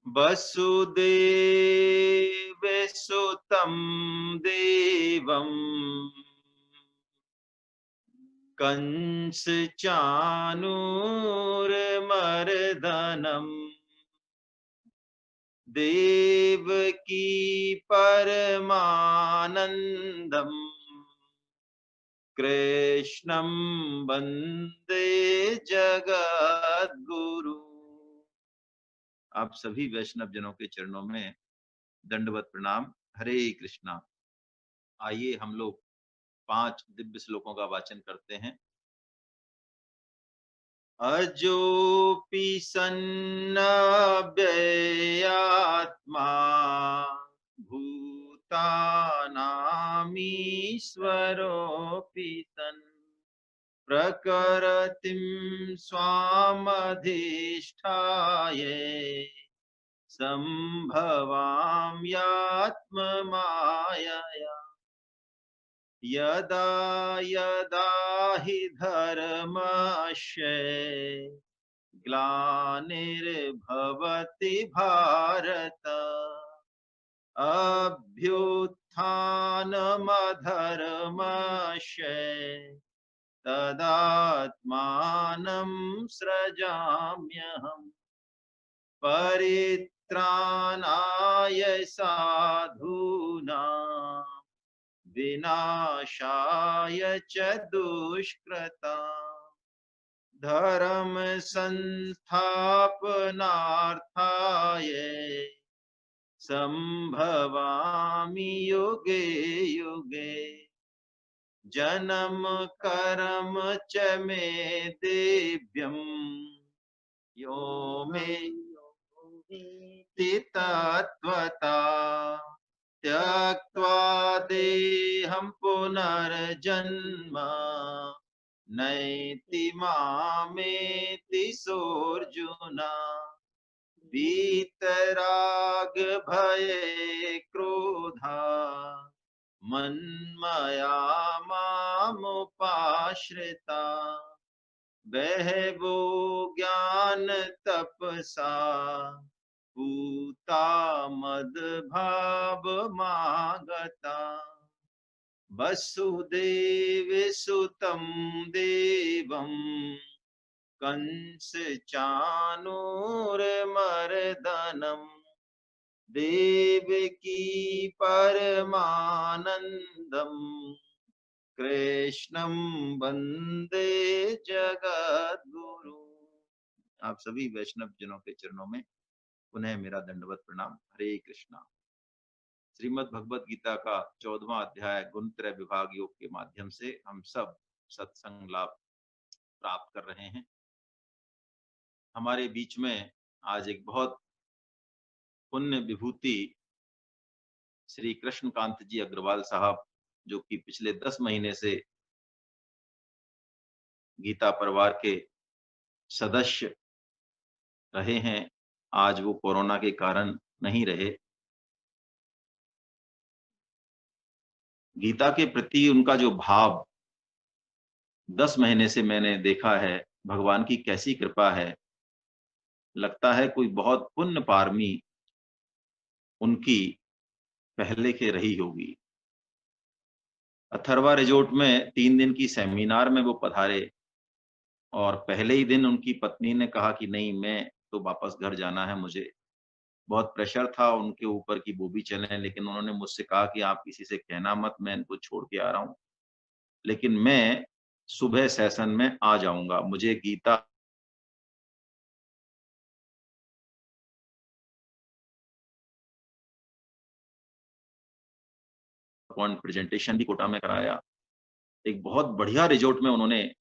वसुदेवसुतं देवं कंसचाणूरमर्दनम् देवकी परमानंदम कृष्णं वंदे जगद्गुरु। आप सभी वैष्णव जनों के चरणों में दंडवत प्रणाम। हरे कृष्णा। आइए हम लोग 5 दिव्य श्लोकों का वाचन करते हैं। अजोपि सन्नव्ययात्मा भूतानामीश्वरोऽपि सन् प्रकृतिं स्वामधिष्ठाय सम्भवाम्यात्ममायया। यदा यदा हि धर्मस्य ग्लानिर्भवति भारत अभ्युत्थानमधर्मस्य तदात्मानं सृजाम्यहम्। परित्राणाय साधूनां विनाशाय च दुष्कृता धर्म संस्थापनार्थाय संभवामि युगे युगे। जन्म कर्म च मे दिव्यम् यो मे वेत्ति तत्त्वता त्यक्त्वा देहं पुनर्जन्म नैति मामेति सोऽर्जुन। वीतराग भये क्रोधा मन्मया मामुपाश्रिता बहवो ज्ञान तपसा पूता मद्भावमागता। वसुदेवसुतं देवं कंसचाणूरमर्दनम् देवकी परमानंदम् कृष्णं वंदे जगद्गुरु। आप सभी वैष्णव जनों के चरणों में पुनः मेरा दंडवत प्रणाम। हरे कृष्णा। श्रीमद् भगवत गीता का 14वां अध्याय गुणत्रय विभाग योग के माध्यम से हम सब सत्संग लाभ प्राप्त कर रहे हैं। हमारे बीच में आज एक बहुत पुण्य विभूति श्री कृष्णकांत जी अग्रवाल साहब, जो कि पिछले 10 महीने से गीता परिवार के सदस्य रहे हैं, आज वो कोरोना के कारण नहीं रहे। गीता के प्रति उनका जो भाव 10 महीने से मैंने देखा है, भगवान की कैसी कृपा है। लगता है कोई बहुत पुण्य पारमी उनकी पहले के रही होगी। अथर्वा रिजोर्ट में 3 दिन की सेमिनार में वो पधारे और पहले ही दिन उनकी पत्नी ने कहा कि नहीं, मैं तो वापस घर जाना है, मुझे बहुत प्रेशर था उनके ऊपर कि वो भी चलें, लेकिन उन्होंने मुझसे कहा कि आप किसी से कहना मत, मैं इनको छोड़ के आ रहा हूँ, लेकिन मैं सुबह सेशन में आ जाऊंगा। मुझे गीता पॉइंट प्रेजेंटेशन भी कोटा में कराया। एक बहुत बढ़िया रिजोर्ट में उन्होंने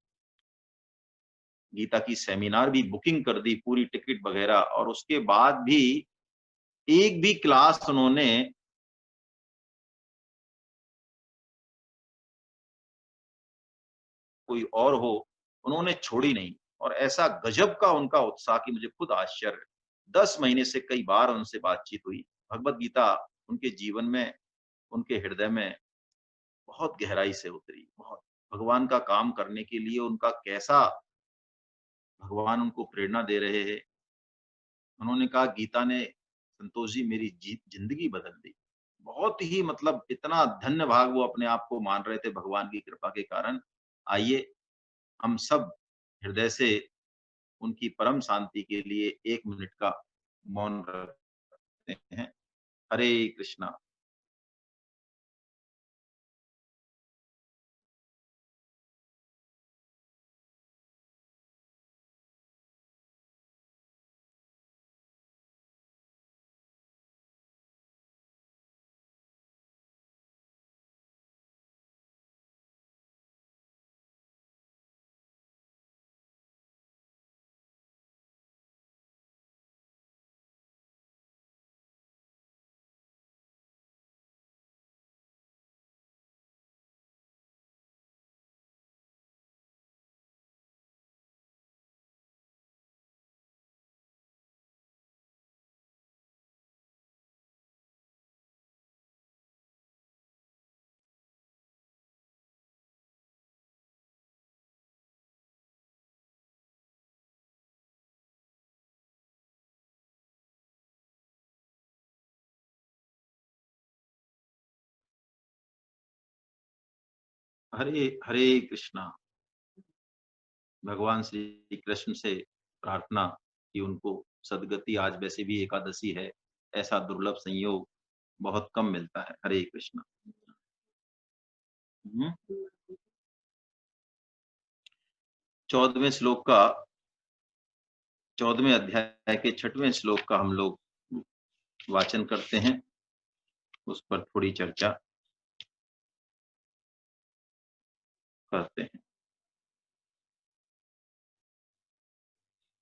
गीता की सेमिनार भी बुकिंग कर दी, पूरी टिकट वगैरह, और उसके बाद भी एक भी क्लास उन्होंने कोई और हो, उन्होंने छोड़ी नहीं। और ऐसा गजब का उनका उत्साह कि मुझे खुद आश्चर्य। 10 महीने से कई बार उनसे बातचीत हुई। भगवत गीता उनके जीवन में, उनके हृदय में बहुत गहराई से उतरी। बहुत भगवान का काम करने के लिए उनका कैसा भगवान उनको प्रेरणा दे रहे हैं। उन्होंने कहा गीता ने संतोष जी मेरी जिंदगी बदल दी। बहुत ही मतलब इतना धन्य भाग वो अपने आप को मान रहे थे भगवान की कृपा के कारण। आइए हम सब हृदय से उनकी परम शांति के लिए 1 मिनट का मौन रखते हैं। हरे कृष्णा। हरे हरे कृष्णा। भगवान श्री कृष्ण से प्रार्थना कि उनको सद्गति, आज वैसे भी एकादशी है, ऐसा दुर्लभ संयोग बहुत कम मिलता है। हरे कृष्णा। 14वें श्लोक का 14वें अध्याय के 6वें श्लोक का हम लोग वाचन करते हैं, उस पर थोड़ी चर्चा करते हैं।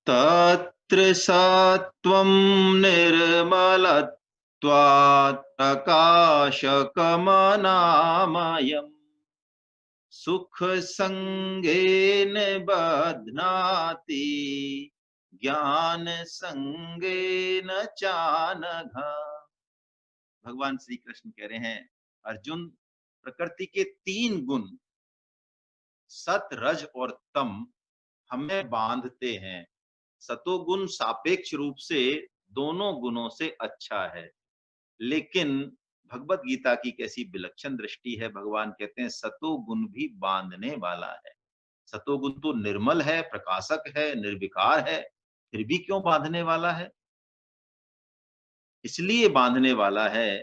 तत्र सत्त्वं निर्मलत्वात् प्रकाशकमनामयम् सुख संगेन बध्नाति ज्ञान संगेन चानघ। भगवान श्री कृष्ण कह रहे हैं, अर्जुन, प्रकृति के 3 गुण सत, रज और तम हमें बांधते हैं। सतोगुण सापेक्ष रूप से दोनों गुणों से अच्छा है, लेकिन भगवत गीता की कैसी विलक्षण दृष्टि है। भगवान कहते हैं सतोगुण भी बांधने वाला है। सतोगुण तो निर्मल है, प्रकाशक है, निर्विकार है, फिर भी क्यों बांधने वाला है? इसलिए बांधने वाला है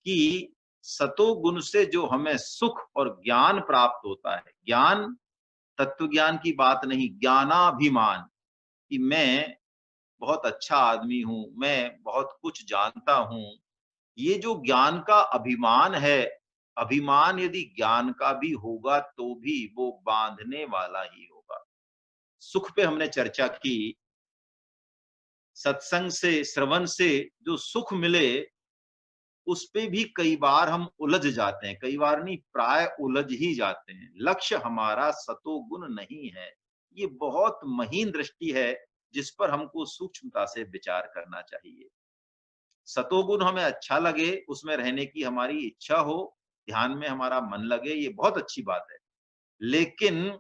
कि सतोगुण से जो हमें सुख और ज्ञान प्राप्त होता है, ज्ञान तत्व ज्ञान की बात नहीं, ज्ञानाभिमान, कि मैं बहुत अच्छा आदमी हूं, मैं बहुत कुछ जानता हूं, ये जो ज्ञान का अभिमान है, अभिमान यदि ज्ञान का भी होगा तो भी वो बांधने वाला ही होगा। सुख पे हमने चर्चा की, सत्संग से, श्रवण से जो सुख मिले उस पे भी कई बार हम उलझ जाते हैं, कई बार नहीं, प्राय उलझ ही जाते हैं। लक्ष्य हमारा सतोगुण नहीं है। ये बहुत महीन दृष्टि है जिस पर हमको सूक्ष्मता से विचार करना चाहिए। सतोगुण हमें अच्छा लगे, उसमें रहने की हमारी इच्छा हो, ध्यान में हमारा मन लगे, ये बहुत अच्छी बात है। लेकिन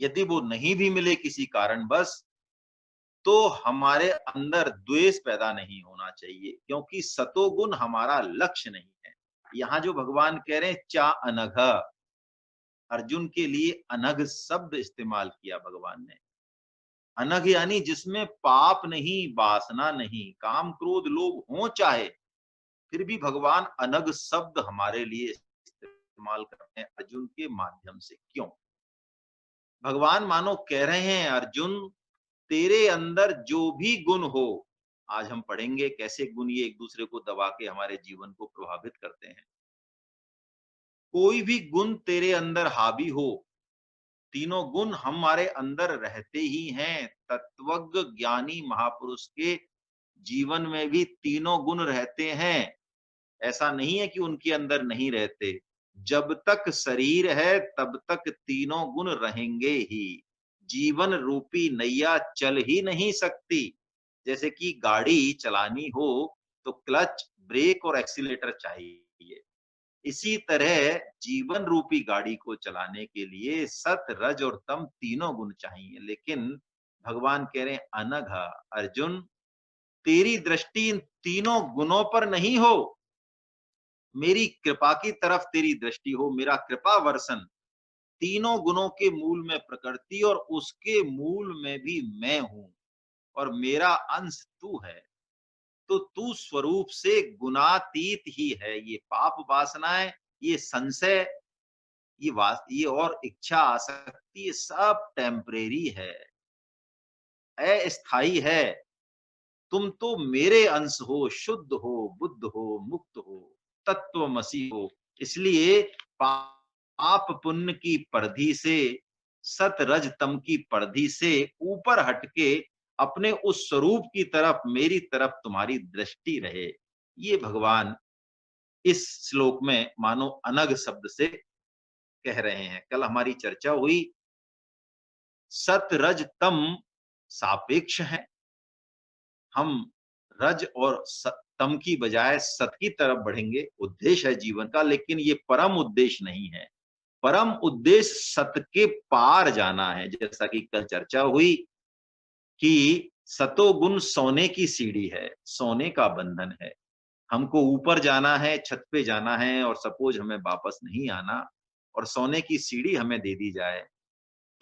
यदि वो नहीं भी मिले किसी कारणवश, तो हमारे अंदर द्वेष पैदा नहीं होना चाहिए, क्योंकि सतोगुण हमारा लक्ष्य नहीं है। यहाँ जो भगवान कह रहे हैं चा अनघ, अर्जुन के लिए अनघ शब्द इस्तेमाल किया भगवान ने। अनघ यानी जिसमें पाप नहीं, वासना नहीं, काम क्रोध लोभ हो चाहे, फिर भी भगवान अनघ शब्द हमारे लिए इस्तेमाल करते हैं अर्जुन के माध्यम से। क्यों? भगवान मानो कह रहे हैं, अर्जुन, तेरे अंदर जो भी गुण हो, आज हम पढ़ेंगे कैसे गुण ये एक दूसरे को दबा के हमारे जीवन को प्रभावित करते हैं। कोई भी गुण तेरे अंदर हावी हो, तीनों गुण हमारे अंदर रहते ही हैं। तत्वज्ञ ज्ञानी महापुरुष के जीवन में भी तीनों गुण रहते हैं। ऐसा नहीं है कि उनके अंदर नहीं रहते। जब तक शरीर है तब तक तीनों गुण रहेंगे ही। जीवन रूपी नैया चल ही नहीं सकती। जैसे कि गाड़ी चलानी हो तो क्लच, ब्रेक और एक्सीलेटर चाहिए। इसी तरह जीवन रूपी गाड़ी को चलाने के लिए सत, रज और तम तीनों गुण चाहिए। लेकिन भगवान कह रहे हैं अनघ, अर्जुन, तेरी दृष्टि इन तीनों गुणों पर नहीं हो, मेरी कृपा की तरफ तेरी दृष्टि हो, मेरा कृपा वर्षन तीनों गुणों के मूल में प्रकृति और उसके मूल में भी मैं हूं, और मेरा अंश तू है। तो तू स्वरूप से गुणातीत ही है। ये पाप वासनाएं, ये संशय, ये और इच्छा आसक्ति, ये सब टेम्परेरी है, अस्थाई है। तुम तो मेरे अंश हो, शुद्ध हो, बुद्ध हो, मुक्त हो, तत्वमसी हो। इसलिए पाप पुण्य की परिधि से, सत रज तम की परिधि से ऊपर हटके अपने उस स्वरूप की तरफ, मेरी तरफ तुम्हारी दृष्टि रहे। ये भगवान इस श्लोक में मानो अनग शब्द से कह रहे हैं। कल हमारी चर्चा हुई, सत रज तम सापेक्ष है। हम रज और तम की बजाय सत की तरफ बढ़ेंगे, उद्देश्य है जीवन का, लेकिन ये परम उद्देश्य नहीं है। परम उद्देश्य सत के पार जाना है। जैसा कि कल चर्चा हुई कि सतोगुण सोने की सीढ़ी है, सोने का बंधन है। हमको ऊपर जाना है, छत पे जाना है, और सपोज हमें वापस नहीं आना, और सोने की सीढ़ी हमें दे दी जाए,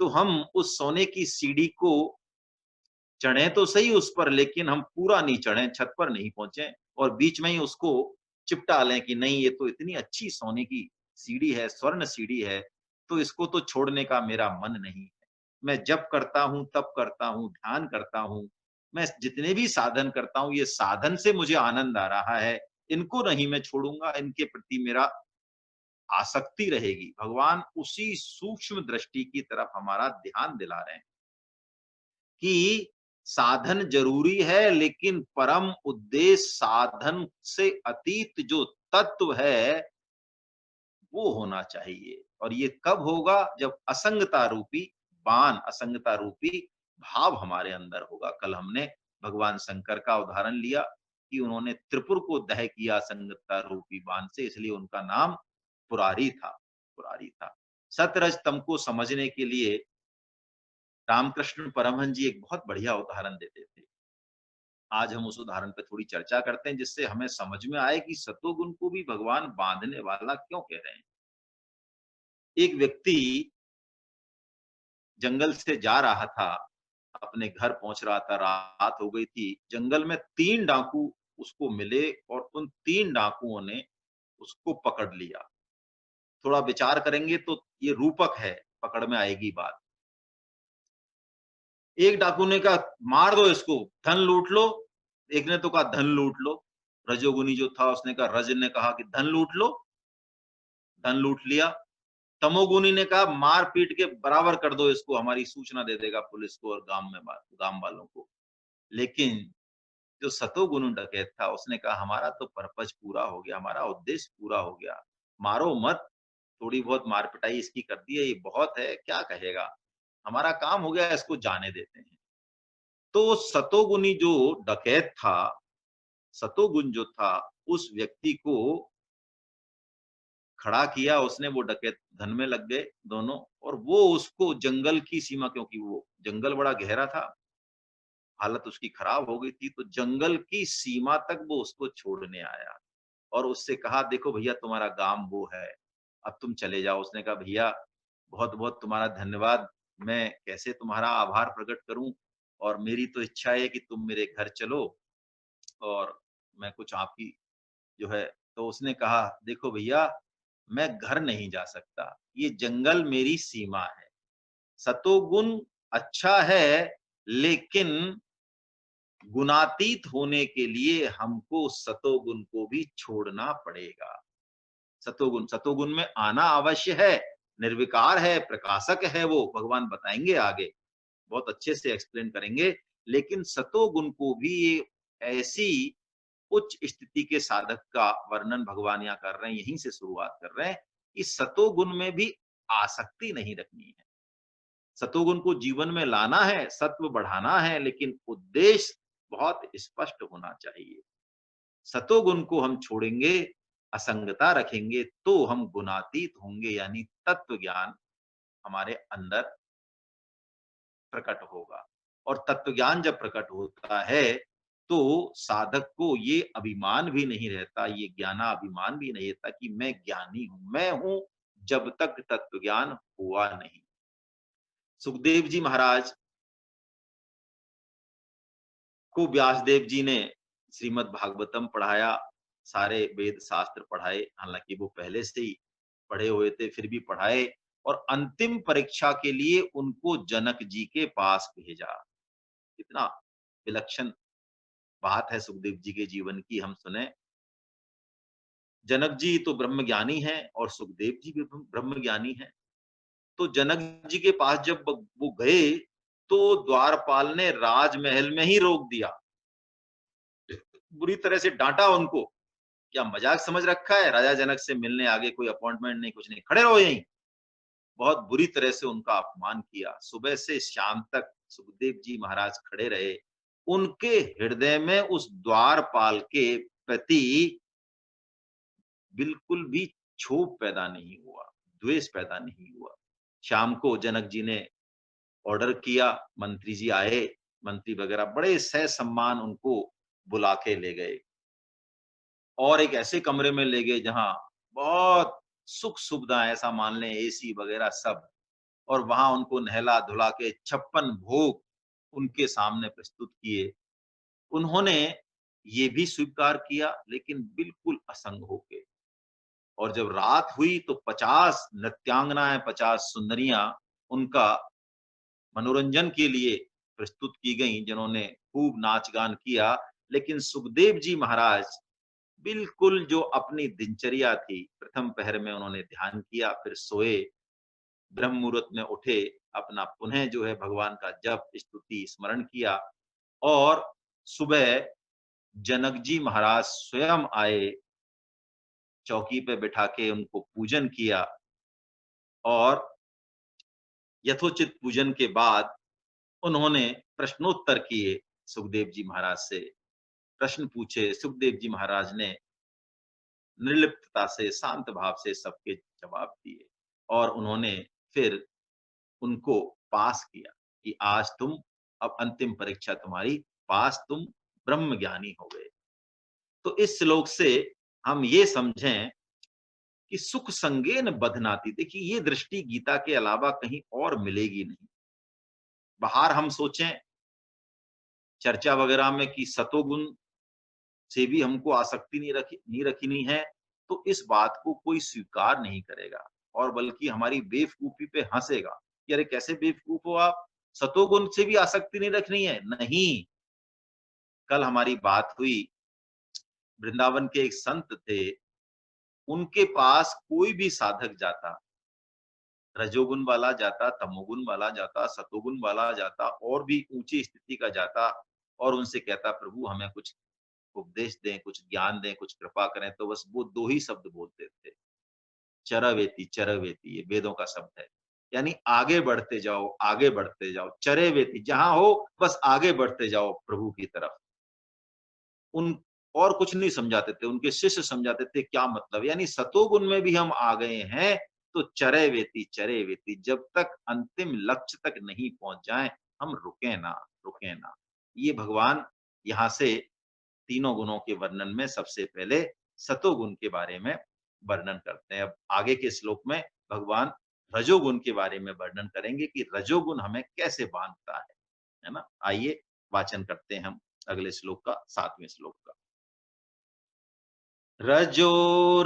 तो हम उस सोने की सीढ़ी को चढ़े तो सही उस पर, लेकिन हम पूरा नहीं चढ़े, छत पर नहीं पहुंचे, और बीच में ही उसको चिपटा लें कि नहीं, ये तो इतनी अच्छी सोने की सीढ़ी है, स्वर्ण सीढ़ी है, तो इसको तो छोड़ने का मेरा मन नहीं है। मैं जप करता हूँ, तप करता हूँ, ध्यान करता हूँ, मैं जितने भी साधन करता हूँ, ये साधन से मुझे आनंद आ रहा है, इनको नहीं मैं छोड़ूंगा, इनके प्रति मेरा आसक्ति रहेगी। भगवान उसी सूक्ष्म दृष्टि की तरफ हमारा ध्यान दिला रहे हैं कि साधन जरूरी है, लेकिन परम उद्देश्य साधन से अतीत जो तत्व है वो होना चाहिए। और ये कब होगा? जब असंगता रूपी बाण, असंगता रूपी भाव हमारे अंदर होगा। कल हमने भगवान शंकर का उदाहरण लिया कि उन्होंने त्रिपुर को दह किया असंगता रूपी बाण से, इसलिए उनका नाम पुरारी था, पुरारी था। सतरज तम को समझने के लिए रामकृष्ण परमहंस जी एक बहुत बढ़िया उदाहरण देते थे। आज हम उस उदाहरण पे थोड़ी चर्चा करते हैं, जिससे हमें समझ में आए कि सतोगुण को भी भगवान बांधने वाला क्यों कह रहे हैं। एक व्यक्ति जंगल से जा रहा था, अपने घर पहुंच रहा था, रात हो गई थी। जंगल में 3 डाकू उसको मिले, और उन 3 डाकुओं ने उसको पकड़ लिया। थोड़ा विचार करेंगे तो ये रूपक है, पकड़ में आएगी बात। एक डाकू ने कहा मार दो इसको, धन लूट लो। एक ने तो कहा धन लूट लो। रजोगुनी जो था उसने कहा, रज ने कहा कि धन लूट लो, धन लूट लिया। तमोगुनी ने कहा मार पीट के बराबर कर दो इसको, हमारी सूचना दे देगा पुलिस को और गांव वालों को। लेकिन जो सतोगुण डकैत था उसने कहा हमारा तो पर्पज पूरा हो गया, हमारा उद्देश्य पूरा हो गया, मारो मत, थोड़ी बहुत मार पिटाई इसकी कर दी है, ये बहुत है, क्या कहेगा, हमारा काम हो गया, इसको जाने देते हैं। तो सतोगुनी जो डकैत था, सतोगुण जो था, उस व्यक्ति को खड़ा किया उसने, वो डकैत धन में लग गए दोनों, और वो उसको जंगल की सीमा, क्योंकि वो जंगल बड़ा गहरा था, हालत उसकी खराब हो गई थी, तो जंगल की सीमा तक वो उसको छोड़ने आया और उससे कहा देखो भैया तुम्हारा गांव वो है, अब तुम चले जाओ। उसने कहा भैया बहुत बहुत तुम्हारा धन्यवाद, मैं कैसे तुम्हारा आभार प्रकट करूं, और मेरी तो इच्छा है कि तुम मेरे घर चलो और मैं कुछ आपकी जो है। तो उसने कहा देखो भैया मैं घर नहीं जा सकता, ये जंगल मेरी सीमा है। सतोगुण अच्छा है, लेकिन गुणातीत होने के लिए हमको सतोगुण को भी छोड़ना पड़ेगा। सतोगुण, सतोगुण में आना अवश्य है, निर्विकार है, प्रकाशक है, वो भगवान बताएंगे आगे, बहुत अच्छे से एक्सप्लेन करेंगे। लेकिन सतोगुण को भी ये ऐसी उच्च स्थिति के साधक का वर्णन भगवान यहाँ कर रहे हैं, यहीं से शुरुआत कर रहे हैं कि सतोगुण में भी आसक्ति नहीं रखनी है। सतोगुण को जीवन में लाना है, सत्व बढ़ाना है, लेकिन उद्देश्य बहुत स्पष्ट होना चाहिए। सतोगुण को हम छोड़ेंगे, असंगता रखेंगे, तो हम गुणातीत होंगे, यानी तत्व ज्ञान हमारे अंदर प्रकट होगा। और तत्व ज्ञान जब प्रकट होता है तो साधक को ये अभिमान भी नहीं रहता, ये ज्ञानाभिमान भी नहीं रहता कि मैं ज्ञानी हूँ, मैं हूँ जब तक तत्व ज्ञान हुआ नहीं। सुखदेव जी महाराज को व्यासदेव जी ने श्रीमद् भागवतम पढ़ाया, सारे वेद शास्त्र पढ़ाए, हालाँकि वो पहले से ही पढ़े हुए थे, फिर भी पढ़ाए और अंतिम परीक्षा के लिए उनको जनक जी के पास भेजा। कितना विलक्षण बात है सुखदेव जी के जीवन की, हम सुने। जनक जी तो ब्रह्मज्ञानी हैं और सुखदेव जी भी ब्रह्मज्ञानी हैं। तो जनक जी के पास जब वो गए, तो द्वारपाल ने राजमहल में ही रोक दिया। बुरी तरह से डाँटा उनको, क्या मज़ाक समझ रखा है? राजा जनक से मिलने आगे, कोई अपॉइंटमेंट नहीं, कुछ नहीं, खड़े रहो यहीं। बहुत बुरी तरह से उनका अपमान किया। सुबह से शाम तक सुखदेव जी महाराज खड़े रहे। उनके हृदय में उस द्वारपाल के प्रति बिल्कुल भी क्षोभ पैदा नहीं हुआ, द्वेष पैदा नहीं हुआ। शाम को जनक जी ने ऑर्डर किया, मंत्री जी आए, मंत्री वगैरह बड़े सह-सम्मान उनको बुला के ले गए और एक ऐसे कमरे में ले गए जहाँ बहुत सुख-सुविधाएँ, ऐसा मान लें एसी वगैरह सब, और वहाँ उनको नहला-धुला के 56 भोग उनके सामने प्रस्तुत किए। उन्होंने ये भी स्वीकार किया, लेकिन बिल्कुल असंग होके। और जब रात हुई तो 50 नृत्यांगनाएँ, 50 सुंदरियाँ उनका मनोरंजन के लिए प्रस्तुत की गईं, जिन्होंने खूब नाच-गान किया। लेकिन सुखदेव जी महाराज बिल्कुल जो अपनी दिनचर्या थी, प्रथम पहर में उन्होंने ध्यान किया, फिर सोए, ब्रह्म मुहूर्त में उठे, अपना पुनः जो है भगवान का जप, स्तुति, स्मरण किया और सुबह जनक जी महाराज स्वयं आए, चौकी पे बिठा के उनको पूजन किया और यथोचित पूजन के बाद उन्होंने प्रश्नोत्तर किए सुखदेव जी महाराज से। प्रश्न पूछे, सुखदेव जी महाराज ने निर्लिप्तता से, शांत भाव से सबके जवाब दिए और उन्होंने फिर उनको पास किया कि आज तुम, अब अंतिम परीक्षा तुम्हारी, पास, तुम ब्रह्म ज्ञानी हो गए। तो इस श्लोक से हम ये समझें कि सुख संगेन बधनाति। देखिए ये दृष्टि गीता के अलावा कहीं और मिलेगी नहीं। बाहर हम सोचें चर्चा वगैरह में कि सतोगुण से भी हमको आसक्ति नहीं रखनी है, तो इस बात को कोई स्वीकार नहीं करेगा और बल्कि हमारी बेवकूफी पे हंसेगा कि अरे कैसे बेवकूफ हो आप, सतोगुण से भी आसक्ति नहीं रखनी है। नहीं, कल हमारी बात हुई, वृंदावन के एक संत थे, उनके पास कोई भी साधक जाता, रजोगुण वाला जाता, तमोगुण वाला जाता, सतोगुण वाला जाता और भी ऊंची स्थिति का जाता और उनसे कहता प्रभु हमें कुछ उपदेश दें, कुछ ज्ञान दें, कुछ कृपा करें, तो बस वो 2 ही शब्द बोलते थे, चरवेति, चरवेति, ये वेदों का शब्द है। यानी आगे बढ़ते जाओ, आगे बढ़ते जाओ, चरेवेति, जहाँ हो बस आगे बढ़ते जाओ प्रभु की तरफ। उन और कुछ नहीं समझाते थे, उनके शिष्य समझाते थे क्या मतलब, यानी सतोगुण में भी हम आ गए हैं, तो चरेवेति, चरेवेति, जब तक अंतिम लक्ष्य तक नहीं पहुँच जाएँ, हम रुकें ना, रुकें ना। ये भगवान यहाँ से तीनों गुणों के वर्णन में सबसे पहले सतोगुण के बारे में वर्णन करते हैं। अब आगे के श्लोक में भगवान रजोगुण के बारे में वर्णन करेंगे कि रजोगुण हमें कैसे बांधता है ना? आइए वाचन करते हैं हम अगले श्लोक का, 7वें श्लोक का। रजोरागात्मकं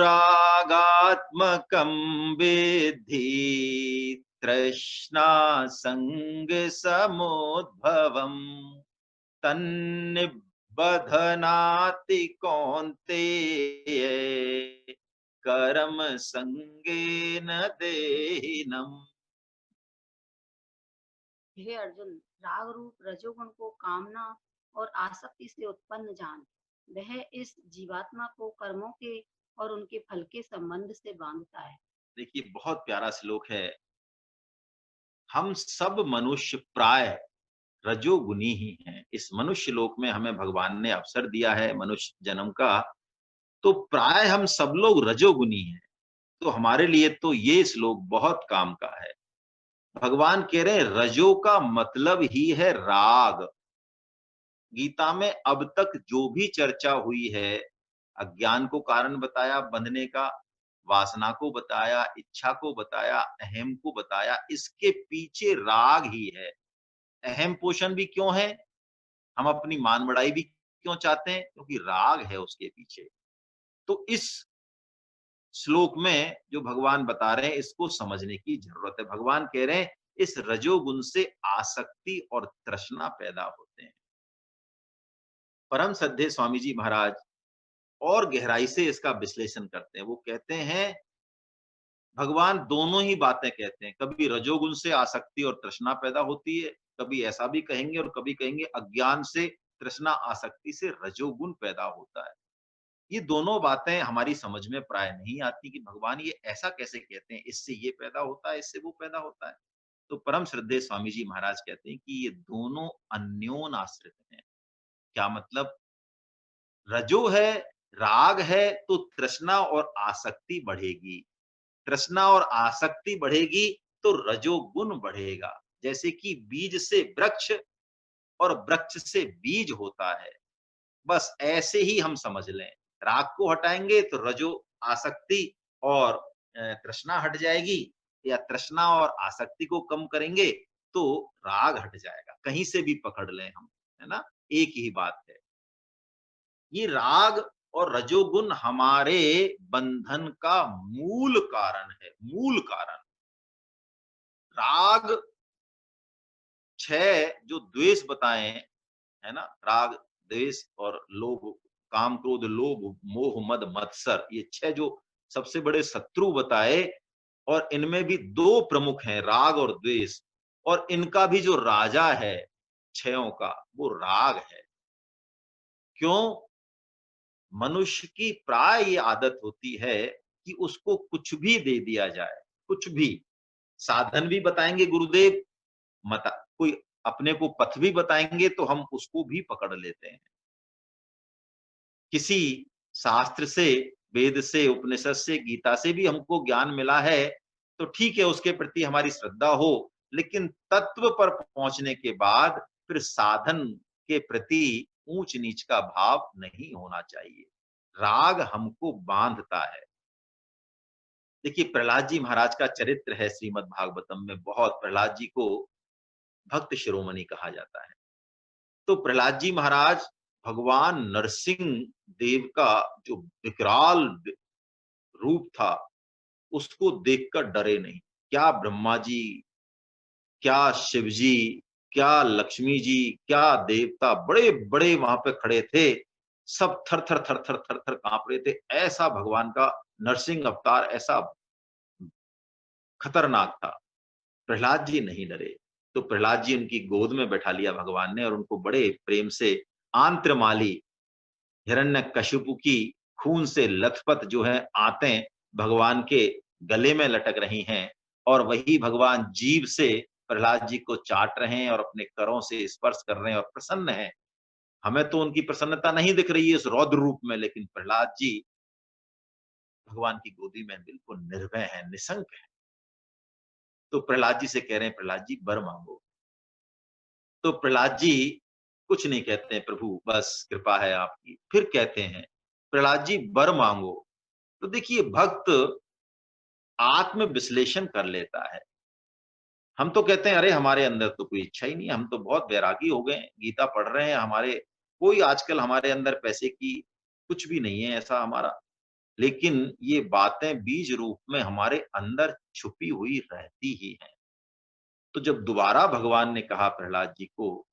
विद्धि तृष्णासङ्गसमुद्भवम् तन्निबध्नाति कौन्तेय कर्म संगेन देहिनम्। हे अर्जुन, राग रूप रजोगुण को कामना और आसक्ति से उत्पन्न जान। वह इस जीवात्मा को कर्मों के और उनके फल के संबंध से बांधता है। देखिए बहुत प्यारा श्लोक है। हम सब मनुष्य प्राय रजोगुनी ही हैं। इस मनुष्य लोक में हमें भगवान ने अवसर दिया है मनुष्य जन्म का, तो प्राय हम सब लोग रजोगुनी हैं। तो हमारे लिए तो ये श्लोक बहुत काम का है। भगवान कह रहे हैं रजो का मतलब ही है राग। गीता में अब तक जो भी चर्चा हुई है, अज्ञान को कारण बताया बंधने का, वासना को बताया, इच्छा को बताया, अहम को बताया, इसके पीछे राग ही है। अहम पोषण भी क्यों है? हम अपनी मान बढ़ाई भी क्यों चाहते हैं? क्योंकि राग है उसके पीछे। तो इस श्लोक में जो भगवान बता रहे हैं, इसको समझने की जरूरत है। भगवान कह रहे हैं इस रजोगुण से आसक्ति और तृष्णा पैदा होते हैं। परम श्रद्धेय स्वामी जी महाराज और गहराई से इसका विश्लेषण करते हैं। वो कहते हैं भगवान दोनों ही बातें कहते हैं। कभी रजोगुण से आसक्ति और तृष्णा पैदा होती है, कभी ऐसा भी कहेंगे और कभी कहेंगे अज्ञान से तृष्णा आसक्ति से रजोगुण पैदा होता है। ये दोनों बातें हमारी समझ में प्राय नहीं आती कि भगवान ये ऐसा कैसे कहते हैं, इससे ये पैदा होता है, इससे वो पैदा होता है। तो परम श्रद्धेय स्वामी जी महाराज कहते हैं कि ये दोनों अन्योन आश्रित हैं। क्या मतलब? रजो है, राग है, तो तृष्णा और आसक्ति बढ़ेगी। तृष्णा और आसक्ति बढ़ेगी तो रजोगुण बढ़ेगा। जैसे कि बीज से वृक्ष और वृक्ष से बीज होता है, बस ऐसे ही हम समझ लें। राग को हटाएंगे तो रजो आसक्ति और तृष्णा हट जाएगी, या तृष्णा और आसक्ति को कम करेंगे तो राग हट जाएगा। कहीं से भी पकड़ लें हम, है ना? एक ही बात है। ये राग और रजोगुण हमारे बंधन का मूल कारण है, मूल कारण। राग 6 जो द्वेष बताए, है ना? राग, द्वेष और लोभ, काम, क्रोध, लोभ, मोह, मद, मत्सर, ये 6 जो सबसे बड़े शत्रु बताए, और इनमें भी 2 प्रमुख हैं, राग और द्वेष। और इनका भी जो राजा है छयों का, वो राग है। क्यों? मनुष्य की प्राय ये आदत होती है कि उसको कुछ भी दे दिया जाए, कुछ भी। साधन भी बताएंगे गुरुदेव, मता कोई अपने को पथ भी बताएंगे तो हम उसको भी पकड़ लेते हैं। किसी शास्त्र से, वेद से, उपनिषद से, गीता से भी हमको ज्ञान मिला है तो ठीक है, उसके प्रति हमारी श्रद्धा हो, लेकिन तत्व पर पहुंचने के बाद फिर साधन के प्रति ऊंच नीच का भाव नहीं होना चाहिए। राग हमको बांधता है। देखिए, प्रहलाद जी महाराज का चरित्र है श्रीमद् भागवतम में बहुत। प्रहलाद जी को भक्त शिरोमणि कहा जाता है। तो प्रहलाद जी महाराज भगवान नरसिंह देव का जो विकराल रूप था, उसको देखकर डरे नहीं। क्या ब्रह्मा जी, क्या शिव जी, क्या लक्ष्मी जी, क्या देवता बड़े बड़े वहां पे खड़े थे, सब थर थर थर थर थर थर कांप रहे थे। ऐसा भगवान का नरसिंह अवतार ऐसा खतरनाक था। प्रहलाद जी नहीं डरे। तो प्रहलाद जी उनकी गोद में बैठा लिया भगवान ने और उनको बड़े प्रेम से आंत्रमाली, हिरण्यकशिपु की खून से लथपथ जो है आंतें भगवान के गले में लटक रही हैं, और वही भगवान जीभ से प्रहलाद जी को चाट रहे हैं और अपने करों से स्पर्श कर रहे हैं और प्रसन्न हैं। हमें तो उनकी प्रसन्नता नहीं दिख रही है इस रौद्र रूप में, लेकिन प्रहलाद जी भगवान की गोदी में बिल्कुल निर्भय है, निशंक है। तो प्रहलाद जी से कह रहे हैं, प्रहलाद जी वर मांगो। तो प्रहलाद जी कुछ नहीं कहते हैं, प्रभु बस कृपा है आपकी। फिर कहते हैं, प्रहलाद जी वर मांगो। तो देखिए, भक्त आत्म विश्लेषण कर लेता है। हम तो कहते हैं अरे हमारे अंदर तो कोई इच्छा ही नहीं है, हम तो बहुत वैरागी हो गए हैं, गीता पढ़ रहे हैं, हमारे कोई आजकल हमारे अंदर पैसे की कुछ भी नहीं है ऐसा हमारा। लेकिन ये बातें बीज रूप में हमारे अंदर छुपी हुई रहती ही हैं। तो जब दोबारा भगवान ने कहा प्रहलाद जी को,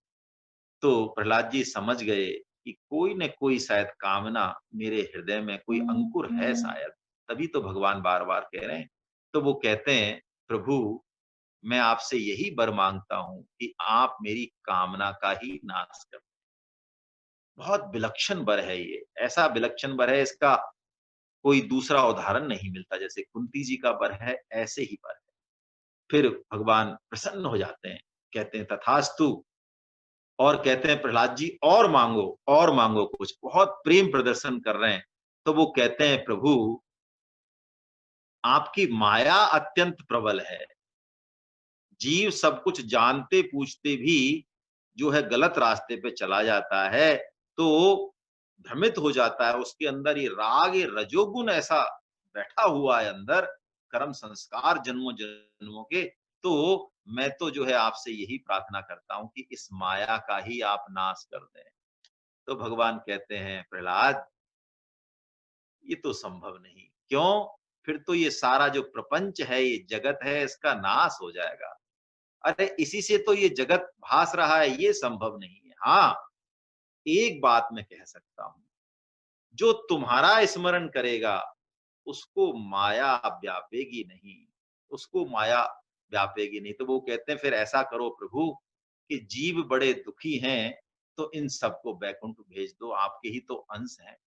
तो प्रहलाद जी समझ गए कि कोई न कोई शायद कामना मेरे हृदय में, कोई अंकुर है शायद, तभी तो भगवान बार बार कह रहे हैं। तो वो कहते हैं, प्रभु मैं आपसे यही वर मांगता हूं कि आप मेरी कामना का ही नाश कर। बहुत विलक्षण वर है ये, ऐसा विलक्षण वर है, इसका कोई दूसरा उदाहरण नहीं मिलता। जैसे कुंती जी का वर है, ऐसे ही वर है। फिर भगवान प्रसन्न हो जाते हैं, कहते हैं तथास्तु, और कहते हैं प्रहलाद जी और मांगो कुछ। बहुत प्रेम प्रदर्शन कर रहे हैं। तो वो कहते हैं, प्रभु आपकी माया अत्यंत प्रबल है। जीव सब कुछ जानते पूछते भी जो है गलत रास्ते पे चला जाता है, तो भ्रमित हो जाता है, उसके अंदर ये राग, ये रजोगुण ऐसा बैठा हुआ है अंदर, कर्म संस्कार जन्मों जन्मों के। तो मैं तो जो है आपसे यही प्रार्थना करता हूँ कि इस माया का ही आप नाश कर दें। तो भगवान कहते हैं, प्रहलाद, ये तो संभव नहीं। क्यों? फिर तो ये सारा जो प्रपंच है, ये जगत है, इसका नाश हो जाएगा। अरे इसी से तो ये जगत भास रहा है, ये संभव नहीं है। हाँ, एक बात मैं कह सकता हूँ, जो तुम्हारा स्मरण करेगा, उसको माया व्यापेगी नहीं, उसको माया व्यापेगी नहीं। तो वो कहते हैं, फिर ऐसा करो प्रभु कि जीव बड़े दुखी हैं, तो इन सबको बैकुंठ भेज दो, आपके ही तो अंश हैं।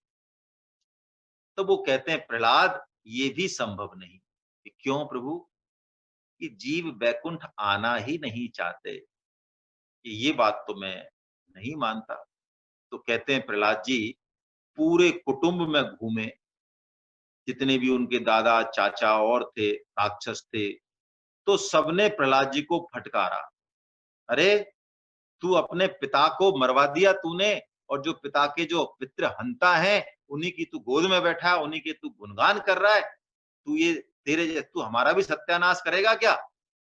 तो वो कहते हैं, प्रहलाद, ये भी संभव नहीं। कि क्यों प्रभु? कि जीव बैकुंठ आना ही नहीं चाहते। कि ये बात तो मैं नहीं मानता। तो कहते हैं, प्रहलाद जी पूरे कुटुंब में घूमे, जितने भी उनके दादा चाचा और थे, राक्षस थे, तो सबने प्रहलाद जी को फटकारा। अरे तू अपने पिता को मरवा दिया तूने, और जो पिता के जो पितृ हंता है, उन्हीं की तू गोद में बैठा है, उन्हीं के तू गुणगान कर रहा है। तू ये तू हमारा भी सत्यानाश करेगा क्या?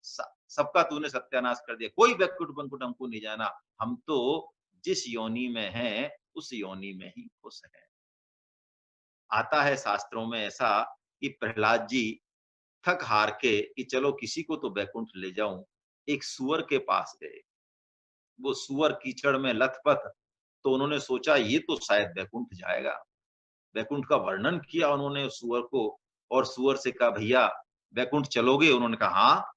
सबका तूने सत्यानाश कर दिया, कोई बैकुंठ बंकुट हमको नहीं जाना। हम तो जिस योनि में हैं, उस योनि में ही खुश हैं। आता है शास्त्रों में ऐसा कि प्रहलाद जी थक हार के कि चलो किसी को तो बैकुंठ ले जाऊं, एक सूअर के पास गए। वो सूअर कीचड़ में लथपथ, तो उन्होंने सोचा ये तो शायद बैकुंठ जाएगा। बैकुंठ का वर्णन किया उन्होंने उस सूअर को, और सूअर से कहा, भैया बैकुंठ चलोगे? उन्होंने कहा, हाँ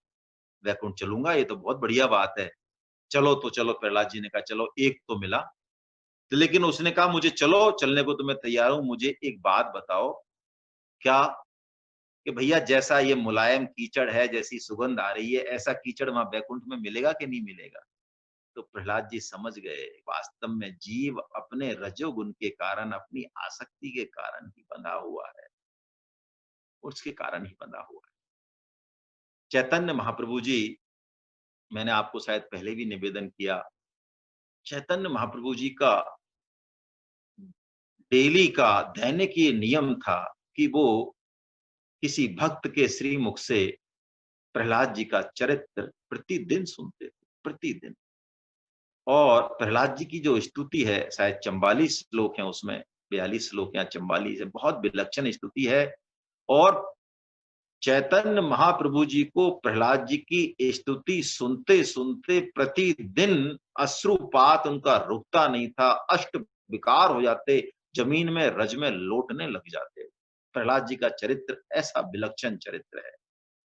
बैकुंठ चलूंगा, ये तो बहुत बढ़िया बात है। चलो तो चलो। प्रहलाद जी ने कहा, चलो एक तो मिला। तो लेकिन उसने कहा, मुझे चलो, चलने को तो मैं तैयार हूं, मुझे एक बात बताओ। क्या? कि भैया जैसा ये मुलायम कीचड़ है, जैसी सुगंध आ रही है, ऐसा कीचड़ वहां बैकुंठ में मिलेगा कि नहीं मिलेगा? तो प्रहलाद जी समझ गए, वास्तव में जीव अपने रजोगुण के कारण, अपनी आसक्ति के कारण ही बंधा हुआ है, उसके कारण ही बंधा हुआ है। चैतन्य महाप्रभु जी, मैंने आपको शायद पहले भी निवेदन किया, चैतन्य महाप्रभु जी का डेली का दैनिक ये नियम था कि वो किसी भक्त के श्रीमुख से प्रहलाद जी का चरित्र प्रतिदिन सुनते थे, प्रतिदिन। और प्रहलाद जी की जो स्तुति है, शायद 44 श्लोक हैं उसमें, 42 श्लोक या 44 है, बहुत विलक्षण स्तुति है। और चैतन्य महाप्रभु जी को प्रहलाद जी की स्तुति सुनते सुनते प्रतिदिन अश्रुपात उनका रुकता नहीं था, अष्ट विकार हो जाते, जमीन में रज में लौटने लग जाते। प्रहलाद जी का चरित्र ऐसा विलक्षण चरित्र है।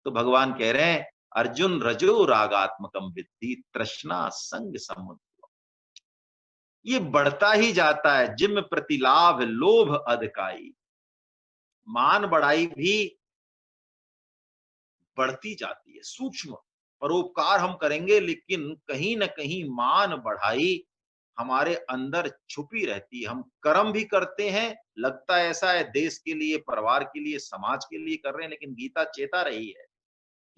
तो भगवान कह रहे हैं, अर्जुन रजो रागात्मकम विद्धि तृष्णा संग समुद्र। ये बढ़ता ही जाता है, जिम प्रतिलाभ लोभ अधिकाई। मान बढ़ाई भी बढ़ती जाती है, सूक्ष्म। परोपकार हम करेंगे, लेकिन कहीं ना कहीं मान बढ़ाई हमारे अंदर छुपी रहती है। हम कर्म भी करते हैं, लगता है ऐसा है देश के लिए, परिवार के लिए, समाज के लिए कर रहे हैं, लेकिन गीता चेता रही है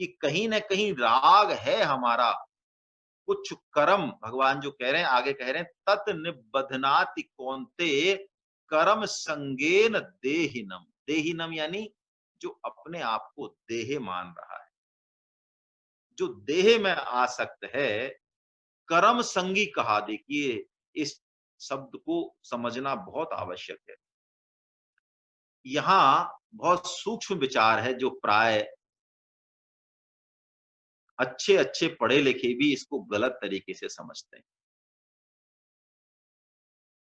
कि कहीं ना कहीं राग है हमारा। कुछ कर्म, भगवान जो कह रहे हैं, आगे कह रहे हैं, तत् निबधनाति कौन्ते कर्म संगेन देहिनम। देहिनम यानी जो अपने आप को देह मान रहा है, जो देह में आसक्त है, कर्म संगी कहा। देखिए, इस शब्द को समझना बहुत आवश्यक है। यहां बहुत सूक्ष्म विचार है, जो प्राय अच्छे अच्छे पढ़े लिखे भी इसको गलत तरीके से समझते हैं।